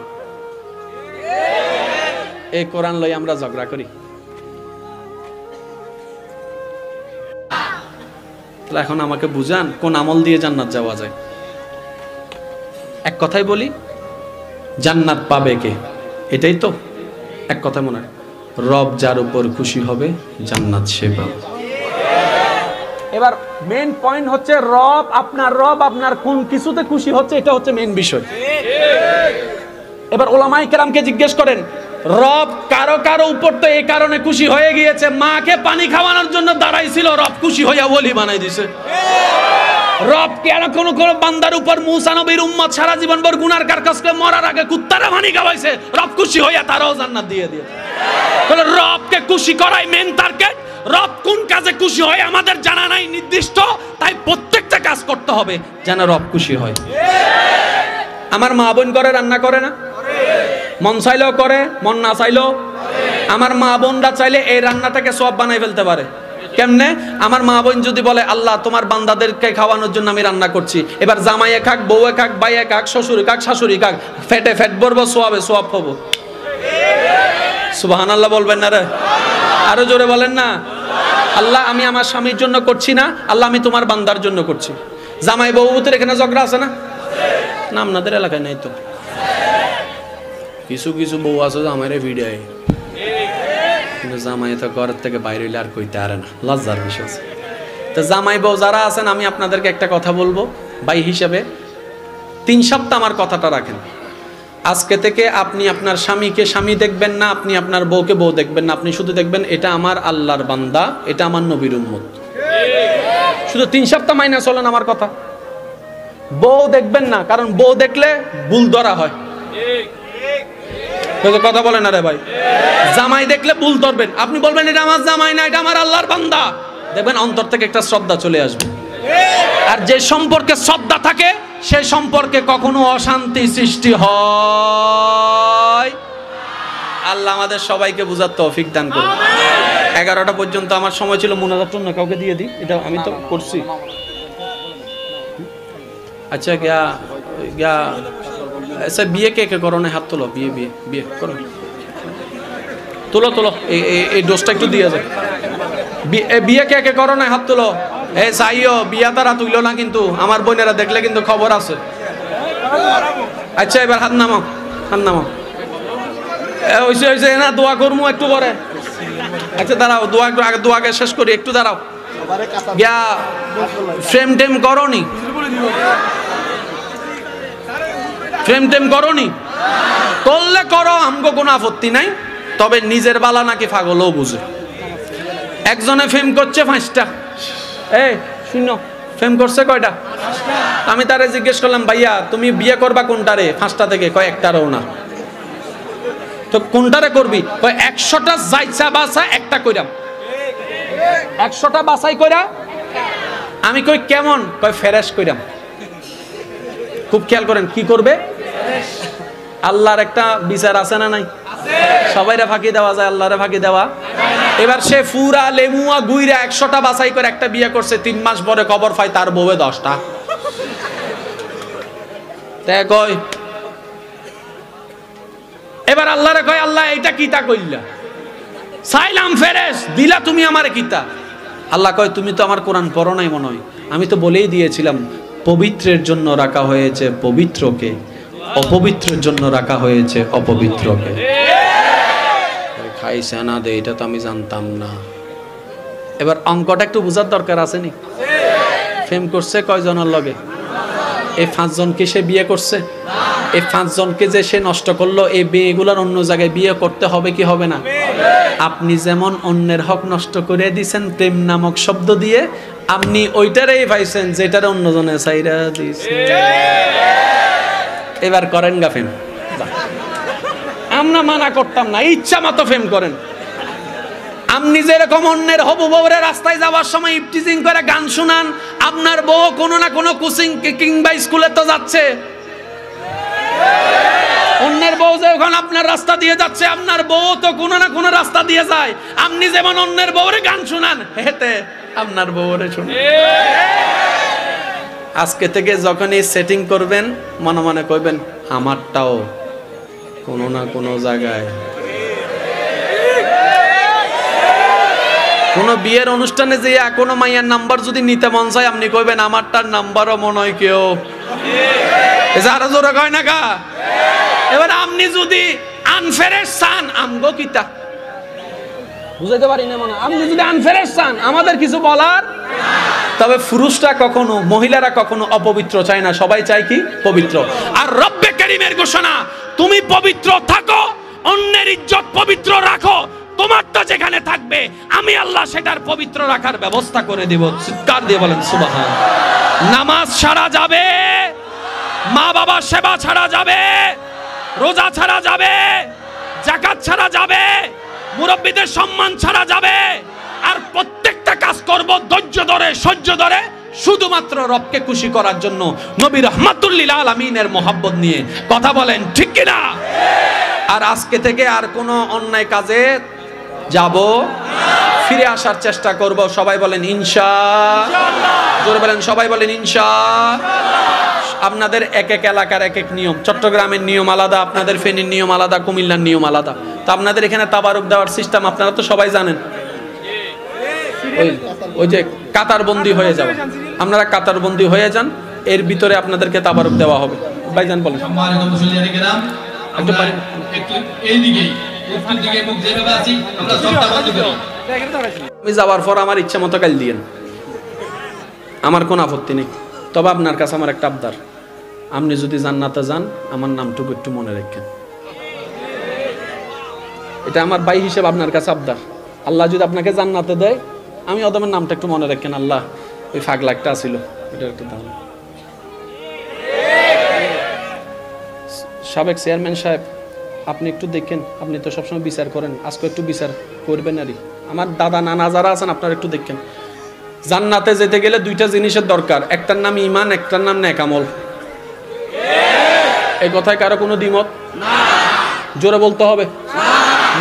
এই কোরআন লই আমরা ঝগড়া করি। এখন আমাকে বুঝান কোন আমল দিয়ে জান্নাত যাওয়া যায়। এক কথাই বলি, জান্নাত পাবে কে? এটাই তো এক কথা মনে হয়, রব যার উপর খুশি হবে জান্নাত সে পাবে। এবার মেইন পয়েন্ট হচ্ছে রব আপনার কোন কিছুতে খুশি হচ্ছে, এটা হচ্ছে মেইন বিষয়। এবার ওলামায়ে কেরামকে জিজ্ঞেস করেন, রব কারো কারো উপর তো এই কারণে খুশি হয়ে গিয়েছে, মাকে পানি খাওয়ানোর জন্য দাঁড়াইছিল, রব খুশি হইয়া ওলি বানাই দিছে। রব কেন কোন বান্দার উপর মুসা নবীর উম্মত সারা জীবন ভর গুনার কাজ করে মরার আগে কুত্তারে পানি খাওয়াইছে, রব খুশি হইয়া তারাও জান্নাত দিয়ে দিয়েছে। তাহলে রবকে খুশি করাই মেইন টার্গেট। রব কোন কাজে খুশি হয় আমাদের জানা নাই নির্দিষ্ট, তাই প্রত্যেকটা কাজ করতে হবে যেন রব খুশি হয়। আমার মা বোন করে রান্না করে না? মন চাইলেও করে, মন না চাইলেও। আমার মা বোনরা চাইলে এই রান্নাটাকে সওয়াব বানাই ফেলতে পারে। কেমনে? আমার মা বোন যদি বলে আল্লাহ তোমার বান্দাদেরকে খাওয়ানোর জন্য আমি রান্না করছি, এবার জামাইয়ে খাক, বউয়ে খাক, ভাইয়ে খাক, শ্বশুরে খাক, শাশুড়ি খাক, ফেটে ফেট ভরবো, সওয়াবে সওয়াব পাবো। সুবহানাল্লাহ বলবেন না রে? আরো জোরে বলেন না। আল্লাহ আমি আমার স্বামীর জন্য করছি না, আল্লাহ আমি তোমার বান্দার জন্য করছি। জামাই বউ ভিতরে এখানে ঝগড়া আছে না? না আপনাদের এলাকায় নাই তো। কিছু কিছু বউ আছে জামাইরে ভিডিও, কিন্তু জামাই তো ঘরের থেকে বাইরে হইলে আর কইতে পারে না, লজ্জার বিষয় আছে। তো জামাই বউ যারা আছেন, আমি আপনাদেরকে একটা কথা বলবো ভাই হিসেবে, 3 সপ্তাহ আমার কথাটা রাখেন। আজকে থেকে আপনি আপনার স্বামীকে স্বামী দেখবেন না, আপনি আপনার বউকে বউ দেখবেন না, আপনি শুধু দেখবেন এটা আমার আল্লাহর বান্দা, এটা আমার নবীর উম্মত। শুধু 3 সপ্তাহ মাইনা চলেন আমার কথা। বউ দেখবেন না, কারণ বউ দেখলে ভুল ধরা হয়। কথা বলেন না রে ভাই। জামাই দেখলে ভুল ধরবেন, আপনি বলবেন এটা আমার জামাই না, এটা আমার আল্লাহর বান্দা, দেখবেন অন্তর থেকে একটা শ্রদ্ধা চলে আসবে। আর যে সম্পর্কে শ্রদ্ধা থাকে সেই সম্পর্কে কখনো অশান্তি সৃষ্টি হয়। আল্লাহ আমাদের সবাইকে বুঝার তৌফিক দান করুন। 11টা পর্যন্ত আমার সময় ছিল, মুনাজাত না কাউকে দিয়ে দিই, এটা আমি তো করছি। আচ্ছা গিয়া গিয়া আচ্ছা, বিয়ে কে কে করো না? হাত তোলো। বিয়ে বিয়ে বিয়ে করো, তোলো তোলো, এই ডোজটা একটু দিয়ে যায়। বিয়ে কে কে করো না? হাত তোলো। চাইও বিয়া তারা তুইলো না কিন্তু, আমার বোনেরা দেখলে কিন্তু খবর আছে। আচ্ছা এবার হাত নামাও, হাত নামাও। হইছে হইছে না, দোয়া করবো একটু পরে। আচ্ছা দাঁড়াও, দোয়া একটু আগে, দোয়াকে শেষ করি, একটু দাঁড়াও। গিয়া ফ্রেম টেম করনি? ফ্রেম টেম করনি? করলে করো, আমগো কোনো আপত্তি নাই, তবে নিজের বালা নাকি পাগলও বুঝে। একজনে ফেম করছে 5টা। এই শুনো, ফেম করছে কয়টা? আমি তারে জিজ্ঞেস করলাম, ভাইয়া তুমি বিয়ে করবা কোনটারে? 5টা থেকে কয় একটারও না। তো কোনটারে করবি? কয় 100টা যাইছা বাসা একটা কইরাম। 100টা বাছাই কইরা। আমি কই কেমন? কয় ফেরেশ কইরাম। খুব খেয়াল করেন, কি করবে? আল্লাহর একটা বিচার আছে না নাই? সবাইরে ফাঁকি দেওয়া যায়, আল্লাহরে ফাঁকি দেওয়া। এবার সে ফুরা লেমুয়া গুইরা 100টা বাছাই করে একটা বিয়ে করছে, 3 মাস পরে খবর পাই তার বউয়ে 10টা। কয় এবার আল্লাহরে কয়, আল্লাহ এইটা কিতা কইলা? চাইলাম ফেরেশ, দিলা তুমি আমারে কিতা? আল্লাহ কয়, তুমি তো আমার কোরআন পড়ো নাই মনে হয়। আমি তো বলেই দিয়েছিলাম, পবিত্রের জন্য রাখা হয়েছে পবিত্রকে, অপবিত্রের জন্য রাখা হয়েছে অপবিত্রকে। খাইছে না দে, এটা তো আমি জানতাম না। এবার অঙ্কটা একটু বোঝার দরকার আছে নি? ফেম করছে কয়জনের লগে? এই 5 জনকে সে বিয়ে করছে। এই 5 জনকে যে সে নষ্ট করলো, এই বিয়েগুলোর অন্য জায়গায় বিয়ে করতে হবে কি হবে না? আপনি যেমন অন্যের হক নষ্ট করে দিয়েছেন প্রেম নামক শব্দ দিয়ে, আপনি ওইটারেই পাইছেন যেটার অন্যজনে চাইরা দিয়েছে। এবার করেন গা ফেম। আমরা মানা করতাম না, ইচ্ছা মতো ফেম করেন। আপনি যেরকম অন্যের হবু বউরে রাস্তায় যাওয়ার সময় ইফটিজিং করে গান শুনান, আপনার বউ কোনো না কোনো কোচিং কিংবা স্কুলে তো যাচ্ছে। অন্যের বউ যখন আপনার রাস্তা দিয়ে যাচ্ছে, আপনার বউ তো কোনো না কোনো রাস্তা দিয়ে যায়। আপনি যেমন অন্যের বউরে গান শুনান, হেতে আপনার বউরে শুনুন। আজকে থেকে যখনই সেটিং করবেন, মনে মনে কইবেন আমারটাও কোনো না কোনো জায়গায়। কোনো বিয়ের অনুষ্ঠানে যে কোনো মাইয়ার নাম্বার যদি নিতে মন চায়, আপনি কইবেন আমারটার নাম্বারও মনে হয় কেউ। আরো জোরে কয় না কা? এবার আপনি যদি আনফেরেশ চান, আমগো কিতা বুঝাইতে পারি না মনে। আপনি যদি আনফেরেশ চান, আমাদের কিছু বলার। তবে পুরুষরা কখনো, মহিলারা কখনো অপবিত্র চায় না, সবাই চায় কি? পবিত্র। আর রব্বে কারীমের ঘোষণা, তুমি পবিত্র থাকো, অন্যের ইজ্জত পবিত্র রাখো, তোমারটা যেখানে থাকবে আমি আল্লাহ সেটার পবিত্র রাখার ব্যবস্থা করে দেব। চিৎকার দিয়ে বলেন সুবহান। নামাজ ছাড়া যাবে, মা বাবার সেবা ছাড়া যাবে, রোজা ছাড়া যাবে, যাকাত ছাড়া যাবে, মুরব্বীদের সম্মান ছাড়া যাবে। আর প্রত্যেকটা কাজ করব ধৈর্য ধরে, সহ্য ধরে, শুধুমাত্র রবকে খুশি করার জন্য, নবী রাহমাতুল লিল আলামিনের মোহাব্বত নিয়ে। কথা বলেন ঠিক কিনা? আর আজকে থেকে আর কোনো অন্যায় কাজে যাব ফিরে আসার চেষ্টা করব। সবাই বলেন ইনশাআল্লাহ। জোরে বলেন, সবাই বলেন ইনশাআল্লাহ। আপনাদের এক এক এলাকার এক এক নিয়ম। চট্টগ্রামের নিয়ম আলাদা, আপনাদের ফেনীর নিয়ম আলাদা, কুমিল্লার নিয়ম আলাদা। তো আপনাদের এখানে তাবারুক দেওয়ার সিস্টেম আপনারা তো সবাই জানেন। ওই যে কাতারবন্দি হয়ে যাবে, আপনারা কাতারবন্দি হয়ে যান, এর ভিতরে আপনাদেরকে তাবারুক দেওয়া হবে। ভাইজান বলেন। আমরা একটু এইদিকেই উত্তর দিকে মুখ যেভাবে আছি আমরা সবটা বন্ধ করি। আমি যাওয়ার পর আমার ইচ্ছা মতো গাল দিয়েন, আমার কোনো আপত্তি নেই। তবে আপনার কাছে আমার একটা আবদার, আপনি যদি জান্নাতে যান আমার নামটুকু একটু মনে রাখেন। এটা আমার ভাই হিসেবে আপনার কাছে আবদার। আল্লাহ যদি আপনাকে জান্নাতে দেয়, আমি অদমের নামটা একটু মনে রাখেন। আল্লাহ ওই ফাগলা একটা ছিল, এটা একটু দাম। সাবেক চেয়ারম্যান সাহেব, আপনি একটু দেখেন, আপনি তো সবসময় বিচার করেন, আজকে একটু বিচার করবেন। আরই আমার দাদা নানা যারা আছেন আপনারা একটু দেখেন, জান্নাতে যেতে গেলে দুইটা জিনিসের দরকার, একটার নাম ঈমান, একটার নাম নেক আমল। এই কথায় কারো কোনো দ্বিমত? জোরে বলতে হবে।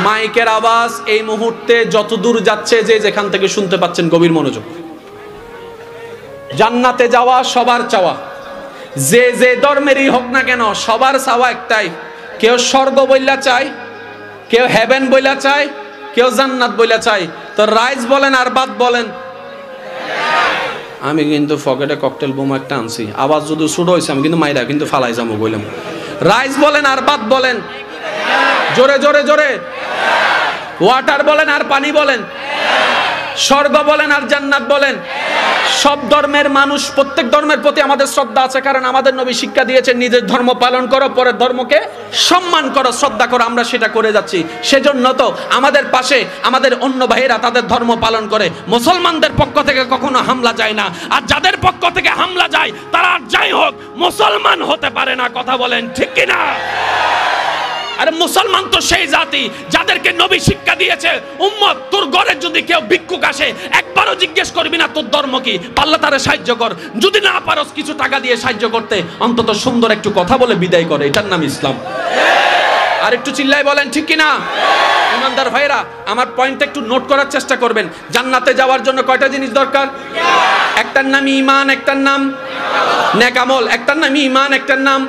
মাইকের আওয়াজ এই মুহূর্তে যত দূর যাচ্ছে, যে যেখান থেকে শুনতে পাচ্ছেন গভীর মনোযোগ। জান্নাতে যাওয়া সবার চাওয়া, যে যে ধর্মেরই হোক না কেন সবার চাওয়া একটাই, কেউ স্বর্গ বইলা চায়, কেউ হেভেন বইলা চায়, কেউ জান্নাত বইলা চায়। তো রাইস বলেন আর বাদ বলেন। আমি কিন্তু পকেটে ককটেল বোমা একটা আনছি, আওয়াজ যদি ছোট হয়েছে আমি কিন্তু মাইরা কিন্তু ফালাই যাবো বললাম। রাইস বলেন আর বাদ বলেন, জোরে জোরে জোরে। ওয়াটার বলেন আর পানি বলেন, স্বর্গ বলেন আর জান্নাত বলেন। সব ধর্মের মানুষ, প্রত্যেক ধর্মের প্রতি আমাদের শ্রদ্ধা আছে, কারণ আমাদের নবী শিক্ষা দিয়েছেন নিজের ধর্ম পালন করো, পরের ধর্মকে সম্মান করো, শ্রদ্ধা করো। আমরা সেটা করে যাচ্ছি। সেজন্য তো আমাদের পাশে আমাদের অন্য ভাইয়েরা তাদের ধর্ম পালন করে। মুসলমানদের পক্ষ থেকে কখনো হামলা যায় না, আর যাদের পক্ষ থেকে হামলা যায় তারা যাই হোক মুসলমান হতে পারে না। কথা বলেন ঠিক কিনা? আরে মুসলমান তো সেই জাতি যাদেরকে নবী শিক্ষা দিয়েছে, উম্মত তোর ঘরে যদি কেউ ভিক্ষুক আসে একবারও জিজ্ঞেস করবি না তোর ধর্ম কি, পারলে তারে সাহায্য কর, যদি না পারস কিছু টাকা দিয়ে সাহায্য করতে অন্তত সুন্দর একটু কথা বলে বিদায় করে, এটার নাম ইসলাম। আর একটু চিল্লাই বলেন ঠিক কিনা? ইমানদার ভাইরা আমার পয়েন্টটা একটু নোট করার চেষ্টা করবেন। জান্নাতে যাওয়ার জন্য কয়টা জিনিস দরকার? একটার নাম ঈমান, একটার নাম নেক আমল। একটার নাম ঈমান, একটার নাম।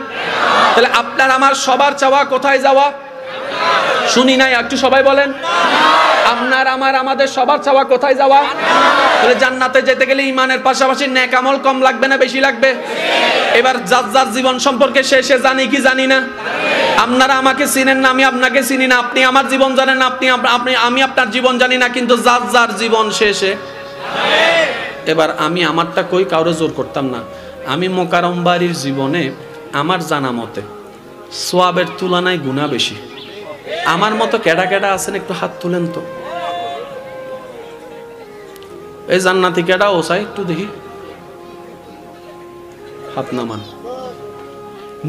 তাহলে আপনার আমার সবার চাওয়া কোথায় যাওয়া? শুনি নাই, একটু সবাই বলেন। আপনার আমার আমাদের সবার চাওয়া কোথায় যাওয়া? তাহলে জান্নাতে যেতে গেলে ঈমানের পাশাপাশি নেক আমল কম লাগবে না বেশি লাগবে? এবার যার যার জীবন সম্পর্কে সে জানি কি জানি না? আপনারা আমাকে চিনেন না, আমি আপনাকে চিনি না, আপনি আমার জীবন জানেন না, আমি আপনার জীবন জানি না, কিন্তু যার যার জীবন শেষে। এবার আমি আমারটা কই কাউরে জোর করতাম না। আমি মোকাররম বাড়ির জীবনে আমার জানা মতে সোয়াবের তুলনায় গুনাহ বেশি। আমার মতো কেডা কেডা আছেন একটু হাত তুলেন তো। এই জান্নাতি কেডা ও চাই একটু দেখি, হাত নামান।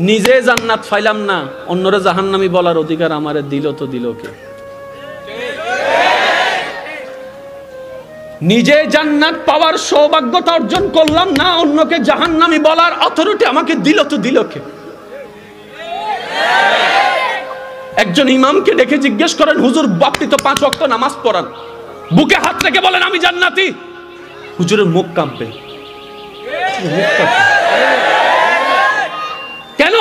নিজে জান্নাত পাইলাম না, অন্যরা জাহান্নামী বলার অধিকার আমারে দিল তো দিল কে? নিজে জান্নাত পাওয়ার সৌভাগ্যতা অর্জন করলাম না, অন্যকে জাহান্নামী বলার অথরিটি আমাকে দিল তো দিল কে? একজন ইমামকে ডেকে জিজ্ঞেস করেন, হুজুর আপনি তো 5 ওয়াক্ত নামাজ পড়ান, বুকে হাত রেখে বলেন আমি জান্নাতি, হুজুরের মুখ কাঁপবে। কেন?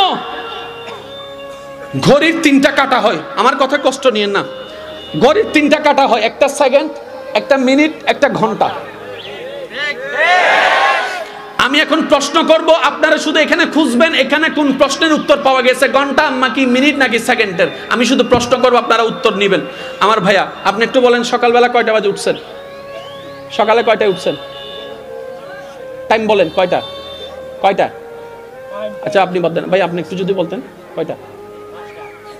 ঘড়ির 3টা কাটা হয়, আমার কথা কষ্ট নিয়েন না, ঘড়ির 3টা কাটা হয়, একটা সেকেন্ড, একটা মিনিট, একটা ঘন্টা। আমি এখন প্রশ্ন করব, আপনারা শুধু এখানে খুঁজবেন এখানে কোন প্রশ্নের উত্তর পাওয়া গেছে, ঘন্টা নাকি মিনিট নাকি সেকেন্ডের। আমি শুধু প্রশ্ন করব, আপনারা উত্তর নেবেন। আমার ভাইয়া আপনি একটু বলেন, সকালবেলা কয়টা বাজে উঠছেন? সকালে কয়টায় উঠছেন? টাইম বলেন, কয়টা? কয়টা? আচ্ছা আপনি বলতেন ভাই, আপনি একটু যদি বলতেন কয়টা?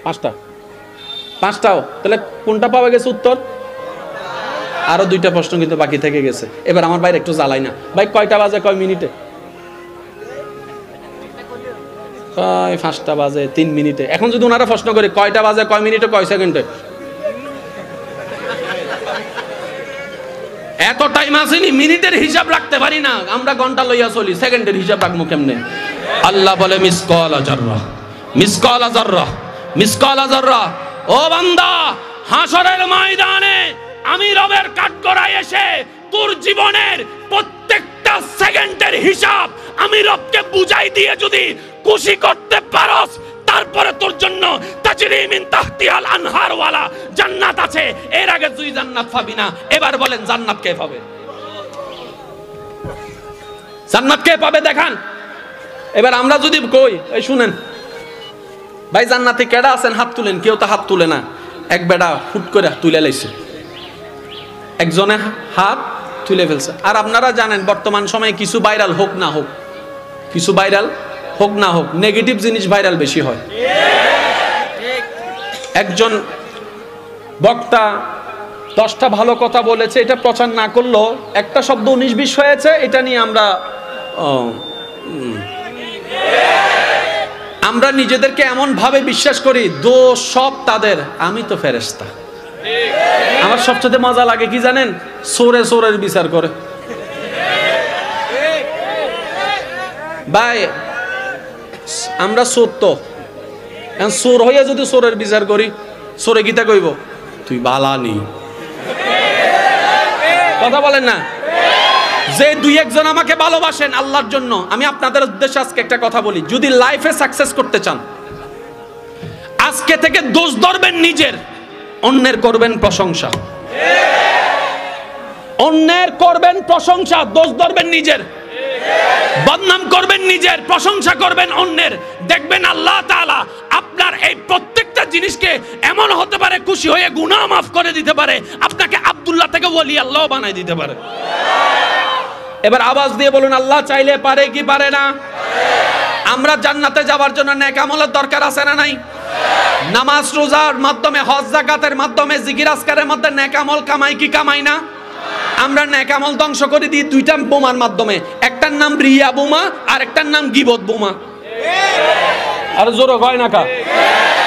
5টা। 5টাও? তাহলে কোনটা পাওয়া গেছে উত্তর? আরো 2টা প্রশ্ন কিন্তু বাকি থেকে গেছে। এবার আমার ভাই একটু জ্বালাই না, ভাই কয়টা বাজে কয় মিনিটে? 5টা বাজে 3 মিনিটে। এখন যদি ওনারা প্রশ্ন করে কয়টা বাজে কয় মিনিটে কয় সেকেন্ডে, এত টাইম আসেনি, মিনিটের হিসাব রাখতে পারি না আমরা, ঘন্টা লইয়া চলি, সেকেন্ডের হিসাব রাখবো কেমনে? আল্লাহ বলে মিসকালা যাররা, মিসকালা যাররা, মিসকালা যাররা। ও বান্দা, হাসরের ময়দানে আমি রবের কাঠগড়ায় এসে তোর জীবনের প্রত্যেকটা সেকেন্ডের হিসাব আমি রবকে বুঝাই দিয়ে যদি খুশি করতে পারস, তারপরে তোর জন্য তাজরি মিন তাহতিহাল আনহার ওয়ালা জান্নাত আছে। এর আগে তুই জান্নাত পাবি না। এবার বলেন জান্নাত কে পাবে? জান্নাত কে পাবে দেখান। এবার আমরা যদি কই, এই শুনেন, ভাই জান্নাতে কেডা আছেন হাত তুলেন, কেউ তো হাত তুলে না। এক বেটা হুট করে তুলে লাইছে, একজনে হাত তুলে ফেলছে। আর আপনারা জানেন বর্তমান সময়ে কিছু ভাইরাল হোক না হোক, কিছু ভাইরাল হোক না হোক, নেগেটিভ জিনিস ভাইরাল বেশি হয়। একজন বক্তা 10টা ভালো কথা বলেছে, এটা প্রচার না করলেও একটা শব্দ 19-20 হয়েছে, এটা নিয়ে আমরা নিজেদেরকে এমন ভাবে বিশ্বাস করি দোষ সব তাদের, আমি তো ফেরেশতা। আমার সবচেয়ে মজা লাগে কি জানেন, চোরে চোরের বিচার করে। ভাই আমরা চোর, তো চোর হইয়া যদি চোরের বিচার করি, চোরে গীতা কইব তুই বালানি, কথা বলেন না? যে 2-1 জন আমাকে ভালোবাসেন আল্লাহর জন্য, আমি আপনাদের উদ্দেশ্যে আজকে একটা কথা বলি, যদি লাইফে সাকসেস করতে চান আজকে থেকে দোষ ধরবেন নিজের, অন্যের করবেন প্রশংসা। অন্যের করবেন প্রশংসা, দোষ ধরবেন নিজের, বদনাম করবেন নিজের, প্রশংসা করবেন অন্যের। দেখবেন আল্লাহ তাআলা আপনার এই প্রত্যেকটা জিনিসকে এমন হতে পারে খুশি হয়ে গুনাহ মাফ করে দিতে পারে, আপনাকে আব্দুল্লাহ থেকে ওলি আল্লাহ বানাই দিতে পারে। এবার আওয়াজ দিয়ে বলুন, আল্লাহ চাইলে পারে কি পারে না? আমরা জান্নাতে যাওয়ার জন্য নেক আমলের দরকার আছে না নাই? নামাজ রোজার মাধ্যমে, হজ যাকাতের মাধ্যমে, জিকির আজকারের মধ্যে নেক আমল কামাই কি কামাই না? আমরা নেক আমল ধ্বংস করে দিই 2টা বোমার মাধ্যমে, একটার নাম রিয়া বোমা আর একটার নাম গীবত বোমা। আর জোরে হয় না কা?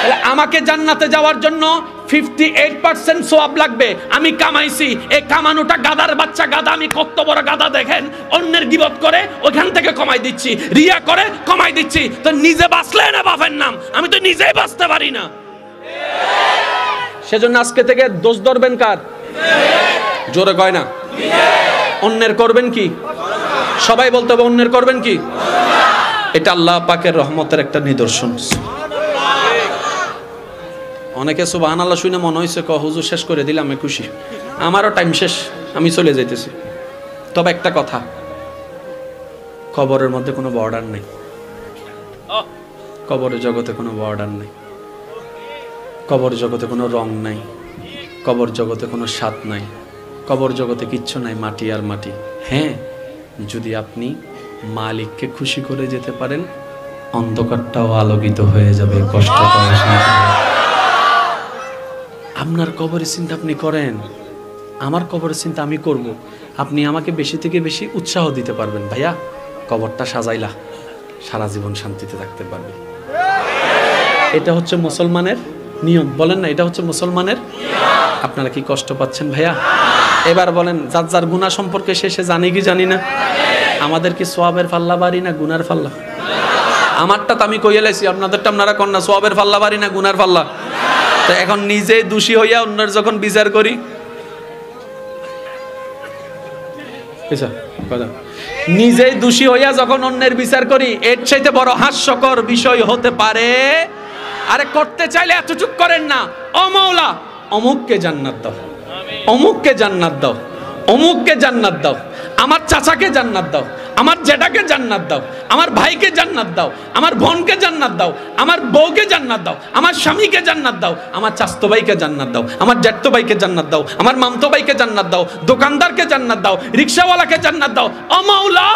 তাহলে আমাকে জান্নাতে যাওয়ার জন্য 58% সওয়াব লাগবে। আমি কামাইছি, এই কামানোটা গাদার বাচ্চা গাদা, আমি কত বড় গাদা দেখেন, অন্যের গীবত করে ওখান থেকে কমাই দিচ্ছি, রিয়া করে কমাই দিচ্ছি। তো নিজে বাঁচলে না বাপের নাম, আমি তো নিজেই বাঁচতে পারি না। সেজন্য আজকে থেকে দোষ ধরবেন কার? জোরে কয় না? অন্যের করবেন কি? সবাই বলতে হবে অন্যের করবেন কি? এটা আল্লাহ পাকের রহমতের একটা নিদর্শন। অনেকে সুবহানাল্লাহ শুনে মনে হয়েছে হুজুর শেষ করে দিলাম, আমি খুশি, আমারও টাইম শেষ, আমি চলে যাইতেছি। তবে একটা কথা, কবরের মধ্যে কোনো বর্ডার নেই, কবরের জগতে কোনো বর্ডার নেই, কবর জগতে কোনো রং নাই, কবর জগতে কোনো স্বাদ নাই, কবর জগতে কিচ্ছু নাই, মাটি আর মাটি। হ্যাঁ, যদি আপনি মালিককে খুশি করে যেতে পারেন, অন্ধকারটাও আলোকিত হয়ে যাবে, কষ্টটাও শান্তি হবে। আপনার কবরের চিন্তা আপনি করেন, আমার কবরের চিন্তা আমি করব। আপনি আমাকে বেশি থেকে বেশি উৎসাহ দিতে পারবেন, ভাইয়া কবরটা সাজাইলা, সারা জীবন শান্তিতে থাকতে পারবে। এটা হচ্ছে মুসলমানের নিয়ম, বলেন না? এটা হচ্ছে মুসলমানের। আপনারা কি কষ্ট পাচ্ছেন ভাইয়া? এবার বলেন, যার যার গুনাহ সম্পর্কে সে জানি কি জানি না? আমাদের কি সওয়াবের পাল্লা বাড়ি না গুনার পাল্লা? আমারটা তো আমি কইয়া লাইছি, আপনাদেরটা আপনারা কন না, সওয়াবের পাল্লা বাড়ি না গুনার পাল্লা? তো এখন নিজেই দোষী হইয়া অন্যের যখন বিচার করি, নিজেই দোষী হইয়া যখন অন্যের বিচার করি, এর চাইতে বড় হাস্যকর বিষয় হতে পারে? আরে করতে চাইলে এতটুক করেন না, ও মাওলা অমুককে জান্নাত দাও, অমুককে জান্নাত দাও, অমুককে জান্নাত দাও, আমার চাচাকে জান্নাত দাও, আমার জেঠাকে জান্নাত দাও, আমার ভাইকে জান্নাত দাও, আমার বোনকে জান্নাত দাও, আমার বউকে জান্নাত দাও, আমার স্বামীকে জান্নাত দাও, আমার চাচতো ভাইকে জান্নাত দাও, আমার জ্যাঠতো ভাইকে জান্নাত দাও, আমার মামতো ভাইকে জান্নাত দাও, দোকানদারকে জান্নাত দাও, রিকশাওয়ালাকে জান্নাত দাও। ও মাওলা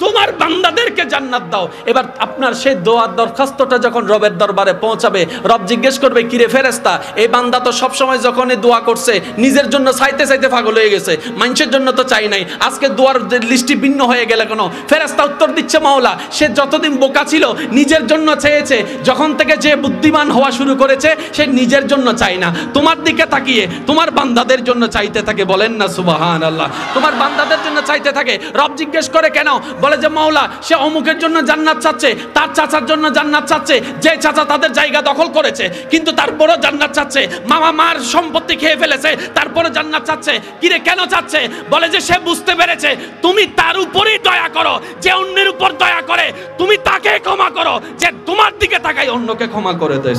তোমার বান্দাদেরকে জান্নাত দাও। এবার আপনার সেই দোয়ার দরখাস্তটা যখন রবের দরবারে পৌঁছাবে, রব জিজ্ঞেস করবে, কিরে ফেরেশতা, এই বান্দা তো সবসময় যখনই দোয়া করছে নিজের জন্য চাইতে চাইতে পাগল হয়ে গেছে, মানুষের জন্য তো চাই নাই, আজকে দোয়ার লিস্টটি ভিন্ন হয়ে গেলে কেন? ফেরেশতা উত্তর দিচ্ছে, মাওলা সে যতদিন বোকা ছিল নিজের জন্য চেয়েছে, যখন থেকে যে বুদ্ধিমান হওয়া শুরু করেছে সে নিজের জন্য চায় না, তোমার দিকে তাকিয়ে তোমার বান্দাদের জন্য চাইতে থাকে। বলেন না সুবহানাল্লাহ? তোমার বান্দাদের জন্য চাইতে থাকে। রব জিজ্ঞেস করে কেন? বলে যে মাওলা সে অমুকের জন্য জান্নাত চাচ্ছে, তার চাচার জন্য জান্নাত চাচ্ছে, যে চাচা তাদের জায়গা দখল করেছে কিন্তু তারপরে জান্নাত চাচ্ছে, মামা মার সম্পত্তি খেয়ে ফেলেছে তারপরে জান্নাত চাচ্ছে। কিরে কেন চাচ্ছে? বলে যে সে বুঝতে পেরেছে তুমি তার উপরেই দয়া করো, যে অন্যের উপর দয়া করে তুমি তাকে ক্ষমা করো, যে তোমার দিকে তাকাই অন্যকে ক্ষমা করে দেয়।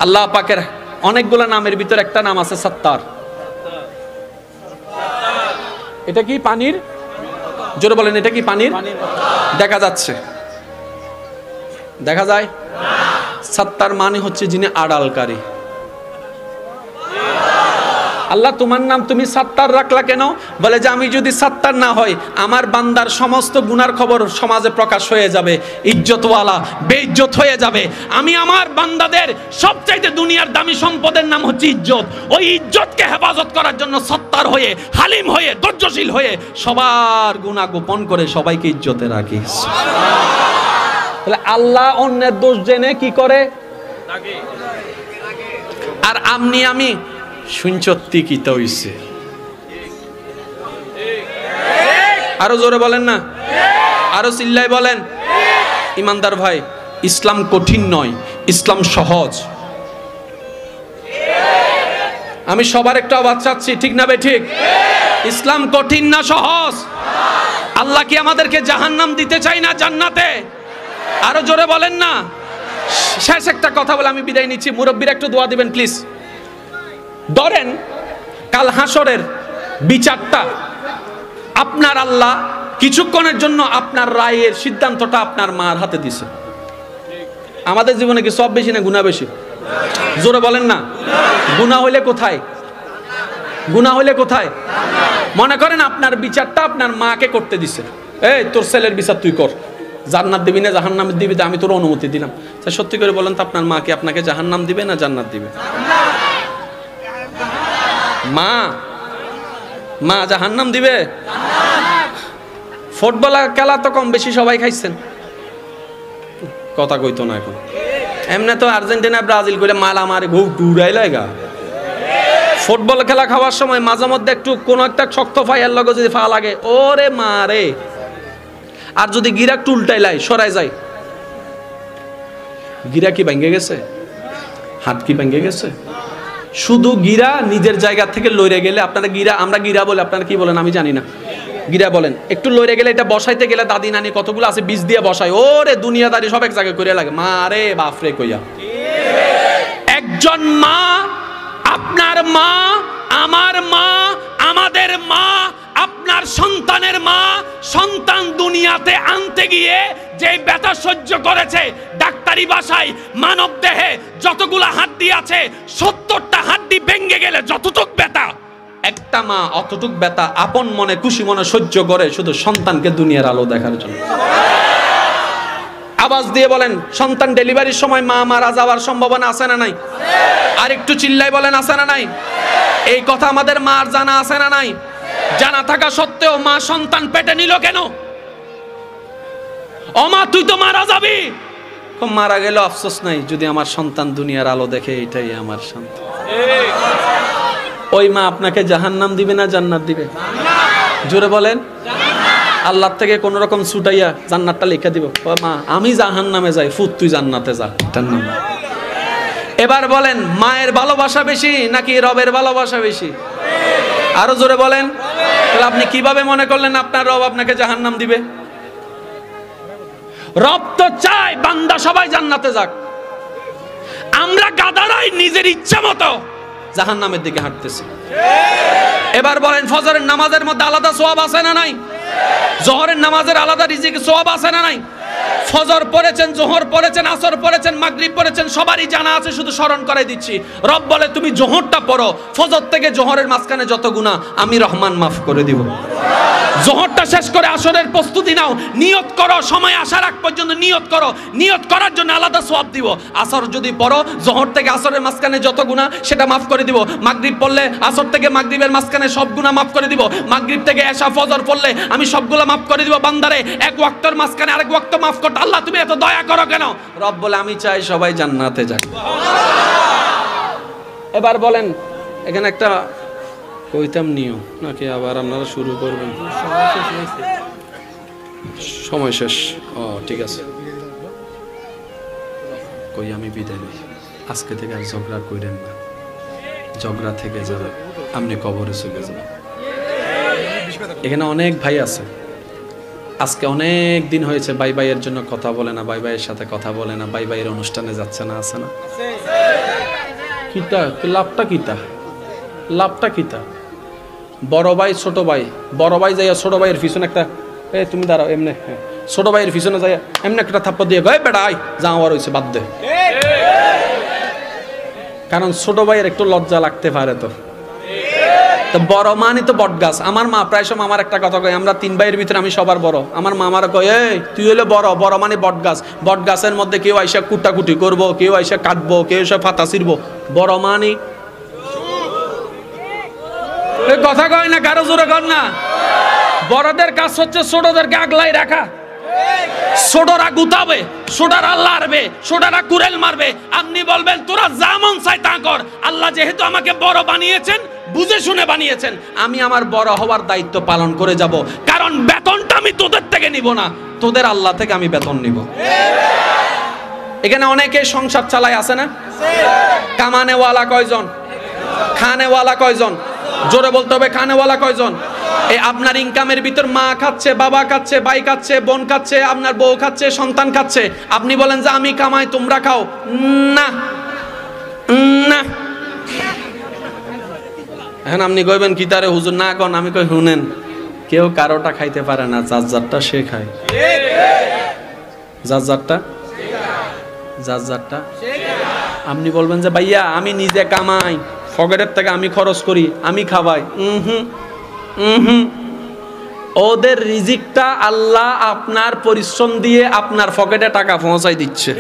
আল্লাহ পাকের অনেকগুলো নামের ভিতর একটা নাম আছে সত্তার। এটা কি পানির? জোরে বলেন, এটা কি পানির? দেখা যাচ্ছে, দেখা যায়। সত্তার মানে হচ্ছে যিনি আড়ালকারী। আল্লাহ তোমার নাম তুমি সত্তার রাখলা কেন? বলে যে আমি যদি সত্তার না হই আমার বান্দার সমস্ত গুনার খবর সমাজে প্রকাশ হয়ে যাবে, ইজ্জতওয়ালা বেইজ্জত হয়ে যাবে। আমি আমার বান্দাদের সবচাইতে দুনিয়ার দামি সম্পদের নাম হচ্ছে ইজ্জত। ওই ইজ্জতকে হেফাজত করার জন্য সত্তার হয়ে, হালিম হয়ে, ধৈর্যশীল হয়ে সবার গুনাহ গোপন করে সবাইকে ইজ্জতে রাখি। তাহলে আল্লাহ অন্যের দোষ জেনে কি করে? আর আমনি আমি শুনছত্তি কি তো হইছে। আরো জোরে বলেন না, আরো চিল্লাই বলেন। ইমানদার ভাই, ইসলাম কঠিন নয়, ইসলাম সহজ। আমি সবার একটু আওয়াজ চাচ্ছি, ঠিক না ভাই? ঠিক। ইসলাম কঠিন না সহজ? আল্লাহ কি আমাদেরকে জাহান্নাম দিতে চাই না জান্নাতে? আরো জোরে বলেন না। শেষ একটা কথা বলে আমি বিদায় নিচ্ছি। মুরব্বীরা একটু দোয়া দিবেন প্লিজ। ধরেন কাল হাসরের বিচারটা আপনার আল্লাহ কিছুক্ষণের জন্য আপনার রায়ের সিদ্ধান্তটা আপনার মার হাতে দিছে। আমাদের জীবনে কি সব বেশি না গুনাহ বেশি? জোরে বলেন না। গুনাহ হইলে কোথায়? গুনাহ হইলে কোথায়? মনে করেন আপনার বিচারটা আপনার মাকে করতে দিছে। এই তোর ছেলের বিচার তুই কর, জান্নাত দিবি না জাহান্নাম দিবি, আমি তোর অনুমতি দিলাম। তা সত্যি করে বলেন তো আপনার মা কি আপনাকে জাহান্নাম দিবে না জান্নাত দিবে? মা জাহান্নাম দিবে। ফুটবল খেলা তো কম বেশি সবাই খাইছেন, কথা কইতো না এখন। এমনি তো আর্জেন্টিনা ব্রাজিল করে মারামারি ঘুর ঘুরাই লাগা। ফুটবল খেলা খাওয়ার সময় মাঝে মধ্যে একটু কোন একটা শক্ত ফাইয়ার লগে যদি ফা লাগে, ওরে মারে। আর যদি গিরা একটু উল্টাই লাই সরাই যায়, গিরা কি ভেঙে গেছে? হাত কি ভেঙে গেছে? শুধু গিরা নিজের জায়গা থেকে লইরে গেলে, আপনারা গিরা, আমরা গিরা বলে, আপনারা কি বলেন আমি জানি না, গিরা বলেন। একটু লইরে গেলে এটা বসাইতে গেলে দাদি নানি কতগুলো আছে বীজ দিয়ে বসায়, ওরে দুনিয়াদারি সব এক জায়গায় করে লাগে। মা রে বাপরে কইয়া। একজন মা, আপনার মা, আমার মা, আমাদের মা, আপনার সন্তানের মা, সন্তান দুনিয়াতে আনতে গিয়ে যে ব্যথা সহ্য করেছে, ডাক্তারি ভাষায় মানব দেহে যতগুলো হাড্ডি আছে 70টা হাড্ডি ভেঙে গেলে যতটুক ব্যথা, একটা মা অতটুক ব্যথা আপন মনে খুশি মনে সহ্য করে শুধু সন্তানকে দুনিয়ার আলো দেখার জন্য। আওয়াজ দিয়ে বলেন, সন্তান ডেলিভারির সময় মা মারা যাওয়ার সম্ভাবনা আছে না নাই? আর একটু চিল্লাই বলেন, আছে না নাই? এই কথা আমাদের মার জানা আছে না নাই? জানা থাকা সত্ত্বেও মা সন্তান পেটে নিল কেন? ও মা তুই তো মারা যাবি। মারা গেল আফসোস নাই, যদি আমার সন্তান দুনিয়ার আলো দেখে, এটাই আমার সন্তান। ওই মা আপনাকে জাহান্নাম দিবে না জান্নাত দিবে? জোরে বলেন। আল্লাহ থেকে কোন রকম ছুটাইয়া জান্নাতটা লিখে দিব। ও মা আমি জাহান্নামে যাই, ফুত তুই জান্নাতে যা, এটার নাম। এবার বলেন, মায়ের ভালোবাসা বেশি নাকি রবের ভালোবাসা বেশি? আরো জোরে বলেন। তাহলে আপনি কিভাবে মনে করলেন আপনার রব আপনাকে জাহান্নাম দিবে? রব তো চায় বান্দা সবাই জান্নাতে যাক। আমরা গাদারাই নিজের ইচ্ছা মতো জাহান্নামের দিকে হাঁটতেছি। এবার বলেন, ফজরের নামাজের মধ্যে আলাদা সওয়াব আছে না নাই? জোহরের নামাজের আলাদা রিজিক সওয়াব আছে না নাই? ফজর পড়েছেন, জোহর পড়েছেন, আসর পড়েছেন, মাগরিব পড়েছেন, সবারই জানা আছে, শুধু স্মরণ করাই দিচ্ছি। রব বলে তুমি জোহরটা পড়ো, ফজর থেকে জোহরের মাঝখানে যত গুনাহ আমি রহমান মাফ করে দিব। জোহরটা শেষ করে আসরের প্রস্তুতি নাও, নিয়ত করো, সময় আসার আগ পর্যন্ত নিয়ত করো, নিয়ত করার জন্য আলাদা সওয়াব দিব। আসর যদি পড়ো, জোহর থেকে আসরের মাঝখানে যত গুনাহ সেটা মাফ করে দিব। মাগরিব পড়লে আসর থেকে মাগরিবের মাঝখানে সব গুনাহ মাফ করে দিব। মাগরিব থেকে এশা ফজর পড়লে আমি সবগুলো মাফ করে দিব। বান্দারে এক ওয়াক্তের মাঝখানে আরেক ওয়াক্ত মাফ করতে আল্লাহ তুমি এত দয়া করো কেন? রব বলে আমি চাই সবাই জান্নাতে যাক। এবার বলেন, এখানে একটা কইতাম নিও নাকি আবার আপনারা শুরু করবেন? সময় শেষ। ও ঠিক আছে, কই আমি বিদায় নিই। আজকে থেকে আর ঝগড়া কইরেন না, ঝগড়া থেকে যাবে আপনি কবরে চলে যাবেন। এখানে অনেক ভাই আছে, আজকে অনেক দিন হয়েছে ভাই ভাইয়ের জন্য কথা বলে না, ভাই ভাইয়ের সাথে কথা বলে না, ভাই ভাইয়ের অনুষ্ঠানে যাচ্ছে না, আছে না? কিতা লাভটা কিতা? লাভটা কিতা? বড় ভাই ছোট ভাই, বড় ভাই যাইয়া ছোট ভাইয়ের পিছনে একটা, এ তুমি দাঁড়াও, এমনি ছোট ভাইয়ের পিছনে যাইয়া এমনি একটা থাপ্পড় দিয়ে গয় বেড়া আয় যা আমার হয়েছে বাদ দে। কারণ ছোট ভাইয়ের একটু লজ্জা লাগতে পারে। তো বড় মানি তো বট গাছ। আমার মা প্রায় সময় আমার একটা কথা কয়, আমরা 3 ভাইয়ের ভিতরে আমি সবার বড়। আমার মা আমার কয়, এই তুই হলে বড়, বড় মানে বট গাছ। বট গাছের মধ্যে কেউ আইসা কুটাকুটি করবো, কেউ আইসা কাটবো, কেউ এসে ফাতা ছিড়বো। বড় মানি কথা কয় না, কারো জোরে কর না। বড়দের কাজ হচ্ছে ছোটদেরকে আগলাই রাখা। ছোটরা গুতাবে, ছোটরা লাড়বে, ছোটরা কুড়েল মারবে। আপনি বলবেন তোরা যা মন চায় তা কর। আল্লাহ যেহেতু আমাকে বড় বানিয়েছেন, বুঝে শুনে বানিয়েছেন, আমি আমার বড় হওয়ার দায়িত্ব পালন করে যাব। কারণ বেতনটা আমি তোদের থেকে নিব না, তোদের আল্লাহ থেকে আমি বেতন নিব। এখানে অনেকে সংসার চালায় আছে না? কামানেওয়ালা কয়জন? খানেওয়ালা কয়জন? জোরে বলতে হবে, খানেওয়ালা কয়জন? এই আপনার ইনকামের ভিতর মা খাচ্ছে, বাবা খাচ্ছে, ভাই খাচ্ছে, বোন খাচ্ছে, আপনার বউ খাচ্ছে, সন্তান খাচ্ছে। আপনি বলেন যে আমি কামাই তোমরা খাও, না না। এখন আপনি কইবেন কি তারে হুজুর না কন? আমি কই শুনেন, কেউ কারোটা খাইতে পারে না, যার যারটা সে খায়। যার যারটা, যার যারটা। আপনি বলবেন যে ভাইয়া আমি নিজে কামাই, পকেটের থেকে আমি খরচ করি, আমি খাওয়াই। ওদের রিজিকটা আল্লাহ আপনার পরিশ্রম দিয়ে আপনার পকেটে টাকা পৌঁছাই দিচ্ছে।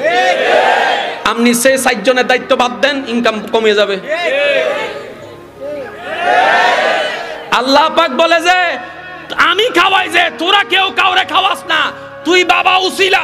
আপনি সেই 4 জনের দায়িত্ব বাদ দেন, ইনকাম কমে যাবে। আল্লাহ পাক বলে যে আমি খাওয়াই, যে তোরা কেউ কাউরে খাওয়াস না। তুই বাবা উসিলা,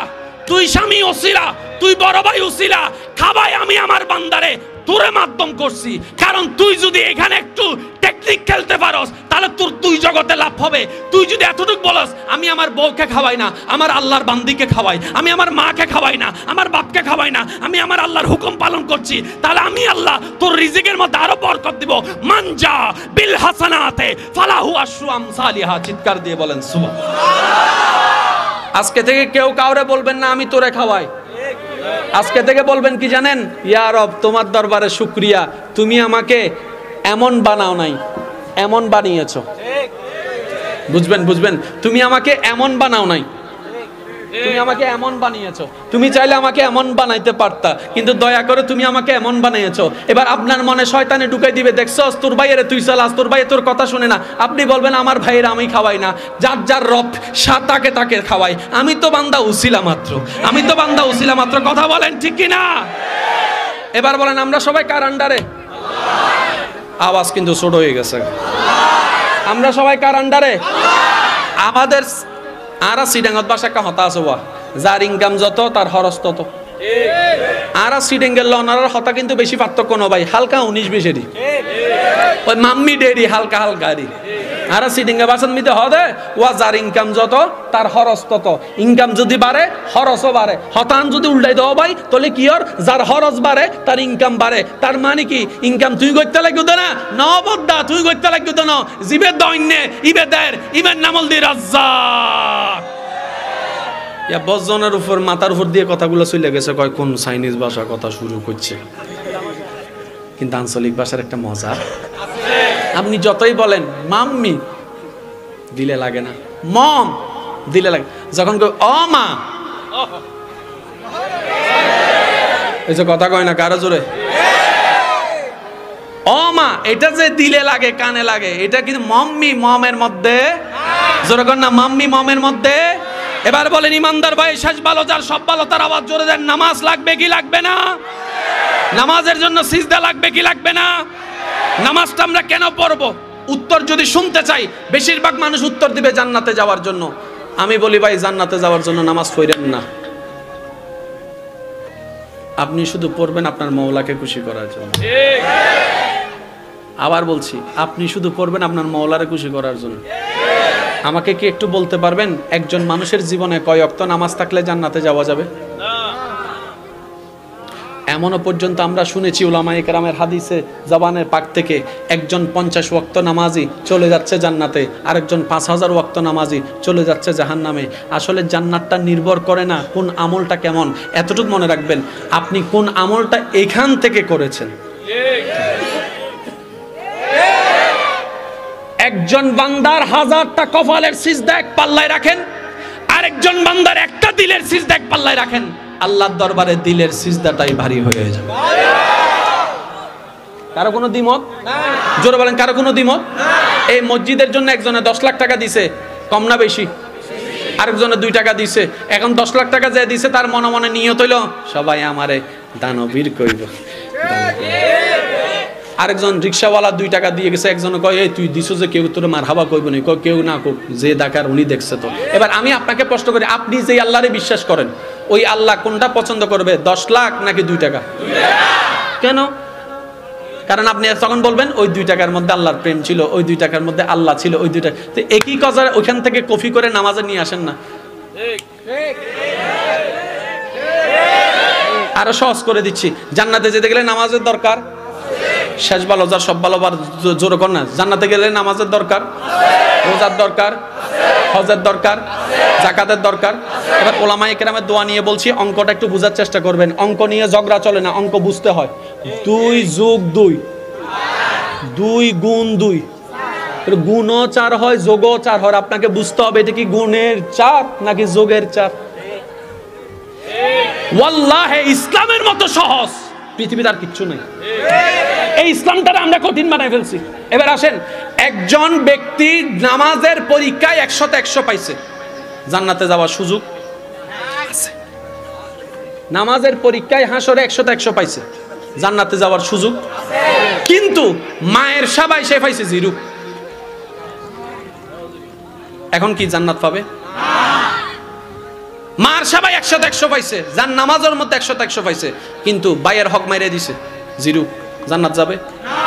তুই স্বামী উসিলা, তুই বড় ভাই উসিলা, খাওয়াই আমি আমার বান্দারে, তোরে মাধ্যম করছি। কারণ তুই যদি এখানে একটু টেকনিক খেলতে পারস, তাহলে তোর 2 জগতে লাভ হবে। তুই যদি এতটুকু বলস আমি আমার বউকে খাওয়াই না, আমার আল্লাহর বান্দিকে খাওয়াই, আমি আমার মাকে খাওয়াই না, আমার বাপকে খাওয়াই না, আমি আমার আল্লাহর হুকুম পালন করছি, তাহলে আমি আল্লাহ তোর রিজিকের মধ্যে আরো বরকত দিব। মানজা বিল হাসানাতে ফালাহু আশরু আমসালিহা। চিৎকার দিয়ে বলেন সুবহানাল্লাহ। আজকে থেকে কেউ কাউরে বলবেন না আমি তোরে খাওয়াই। আজকে থেকে বলবেন কি জানেন? ইয়া রব, তোমার দরবারে শুকরিয়া, তুমি আমাকে এমন বানাও নাই, এমন বানিয়েছো। বুঝবেন, বুঝবেন, তুমি আমাকে এমন বানাও নাই, তুমি আমাকে এমন বানিয়েছো। তুমি চাইলে আমাকে এমন বানাইতে পারতা, কিন্তু দয়া করে তুমি আমাকে এমন বানিয়েছো। এবার আপনার মনে শয়তানে ঢুকাই দিবে, দেখছস তোর ভাইয়ের তুই চালাস, তোর ভাই তোর কথা শুনে না। আপনি বলবেন আমার ভাইয়ের আমি খাওয়াই না, যার যার রব তাকে তাকে খাওয়াই। আমি তো বান্দা উসিলা মাত্র, আমি তো বান্দা উসিলা মাত্র। কথা বলেন ঠিক কি না? এবার বলেন আমরা সবাই কার আন্ডারে? আওয়াজ কিন্তু ছোট হয়ে গেছে। আমরা সবাই কার আন্ডারে? আমাদের আরা সিডাঙ্গত বাসা একটা হতা আছে, যার ইনকাম যত তার খরচ তত। আরা সিডেঙ্গের লনার হতা কিন্তু বেশি পার্থক্য ন ভাই, হালকা 19-20 ওই মাম্মি ডেরি হালকা হালকা রি। আরা সিডেঙ্গে বাসন মিতে হদে ওয়া যার ইনকাম যত তার খরচ তত। ইনকাম যদি বাড়ে খরচও বাড়ে। হতান যদি উল্টাই দাও ভাই, তাহলে কি আর যার খরচ বাড়ে তার ইনকাম বাড়ে। তার মানে কি ইনকাম তুই করতে লাগবে না, নবদ্দা তুই করতে লাগবে না, জিবের দৈন্যে ইবেদের ইবের নামল দি রাজ্জাক। ইয়া বজনের উপর মাথার উপর দিয়ে কথাগুলো চলে গেছে, কয় কোন চাইনিজ ভাষা কথা শুরু করছে। কিন্তু আঞ্চলিক ভাষার একটা মজা আপনি যতই বলেন মাম্মি দিলে লাগে না, মম দিলে লাগে। যখন ও মা, এই যে কথা কয় না কারো জোরে, ও মা, এটা যে দিলে লাগে কানে লাগে, এটা কিন্তু মাম্মি মমের মধ্যে, জোরে কর না মাম্মি মমের মধ্যে। এবার বলেন ইমানদার ভাই, শেষ ভালো যার সব ভালো তার আওয়াজ জোরে দেন। নামাজ লাগবে কি লাগবে না? নামাজের জন্য সিজদা লাগবে কি লাগবে না? নামাজটা আমরা কেন পড়ব? উত্তর যদি শুনতে চাই, বেশিরভাগ মানুষ উত্তর দিবে জান্নাতে যাওয়ার জন্য। আমি বলি ভাই জান্নাতে যাওয়ার জন্য নামাজ পড়েন না, আপনি শুধু পড়বেন আপনার মওলাকে খুশি করার জন্য। আবার বলছি, আপনি শুধু পড়বেন আপনার মওলারে খুশি করার জন্য। আমাকে কি একটু বলতে পারবেন একজন মানুষের জীবনে কয় ওয়াক্ত নামাজ থাকলে জান্নাতে যাওয়া যাবে? এমনও পর্যন্ত আমরা শুনেছি উলামায়ে কেরামের হাদিসে জবানের পাক থেকে, একজন 50 ওয়াক্ত নামাজি চলে যাচ্ছে জান্নাতে, আরেকজন 5000 ওয়াক্ত নামাজি চলে যাচ্ছে জাহান্নামে। আসলে জান্নাতটা নির্ভর করে না কোন আমলটা কেমন। এতটুকু মনে রাখবেন, আপনি কোন আমলটা এখান থেকে করেছেন। একজন বান্দার 1000টা কপালের সিজদা এক পাল্লায় রাখেন, আরেকজন বান্দার একটা দিলের সিজদা এক পাল্লায় রাখেন। আল্লাহর দরবারে দিলের সিজদাটাই ভারী হয়ে যাবে। কারো কোনো দ্বিমত? জোরে বলেন, কারো কোনো দ্বিমত? এই মসজিদের জন্য একজনে 10 লাখ টাকা দিছে, কম না বেশি? আরেকজনে 2 টাকা দিছে। এখন 10 লাখ টাকা যে দিছে তার মনে মনে নিয়ত হইল সবাই আমারে দানবীর কইব। আরেকজন রিক্সাওয়ালা 2 টাকা দিয়ে গেছে, একজনে কয় এই তুই দিছো যে কেউ তোর মারহাবা কইব না, কয় কেউ না কোক, যে ডাকার উনি দেখছে তো। এবার আমি আপনাকে প্রশ্ন করি, আপনি যে আল্লাহরে বিশ্বাস করেন ওই আল্লাহ কোনটা পছন্দ করবে, 10 লাখ নাকি 2 টাকা? কেন? কারণ আপনি তখন বলবেন ওই 2 টাকার মধ্যে আল্লাহর প্রেম ছিল, ওই 2 টাকার মধ্যে আল্লাহ ছিল, ওই 2 টাকা। তো একই কথা ওইখান থেকে কপি করে নামাজে নিয়ে আসেন না। আরো সহজ করে দিচ্ছি, জান্নাতে যেতে গেলে নামাজের দরকার, শেষ ভালো যার সব ভালো জোরে কর না। জান্নাতে গেলে নামাজের দরকার, রোজার দরকার, হজের দরকার, যাকাতের দরকার। এবার ওলামায়ে কেরামের দোয়া নিয়ে বলছি, অঙ্কটা একটু বোঝার চেষ্টা করবেন। অঙ্ক নিয়ে ঝগড়া চলে না, অঙ্ক বুঝতে হয়। 2 যোগ 2, 2 গুণ 2, গুণও 4 হয়, যোগও 4 হয়। আপনাকে বুঝতে হবে এটা কি গুণের 4 নাকি যোগের 4। ওয়াল্লাহি ইসলামের মতো সহজ পৃথিবীতে আর কিচ্ছু নেই। এই ইসলামটা আমরা কঠিন বানাই ফেলছি। এবার আসেন, একজন ব্যক্তি নামাজের পরীক্ষায় 100তে 100 পাইছে, জান্নাতে যাওয়ার সুযোগ আছে। নামাজের পরীক্ষায় হাসরে 100তে 100 পাইছে, জান্নাতে যাওয়ার সুযোগ আছে। কিন্তু মায়ের সবাই সে পাইছে 0। এখন কি জান্নাত পাবে? মার সবাই 100তে 100 পাইছে, যার নামাজের মধ্যে 100তে 100 পাইছে, কিন্তু ভাইয়ের হক মাইরে দিছে 0, জান্নাত যাবে?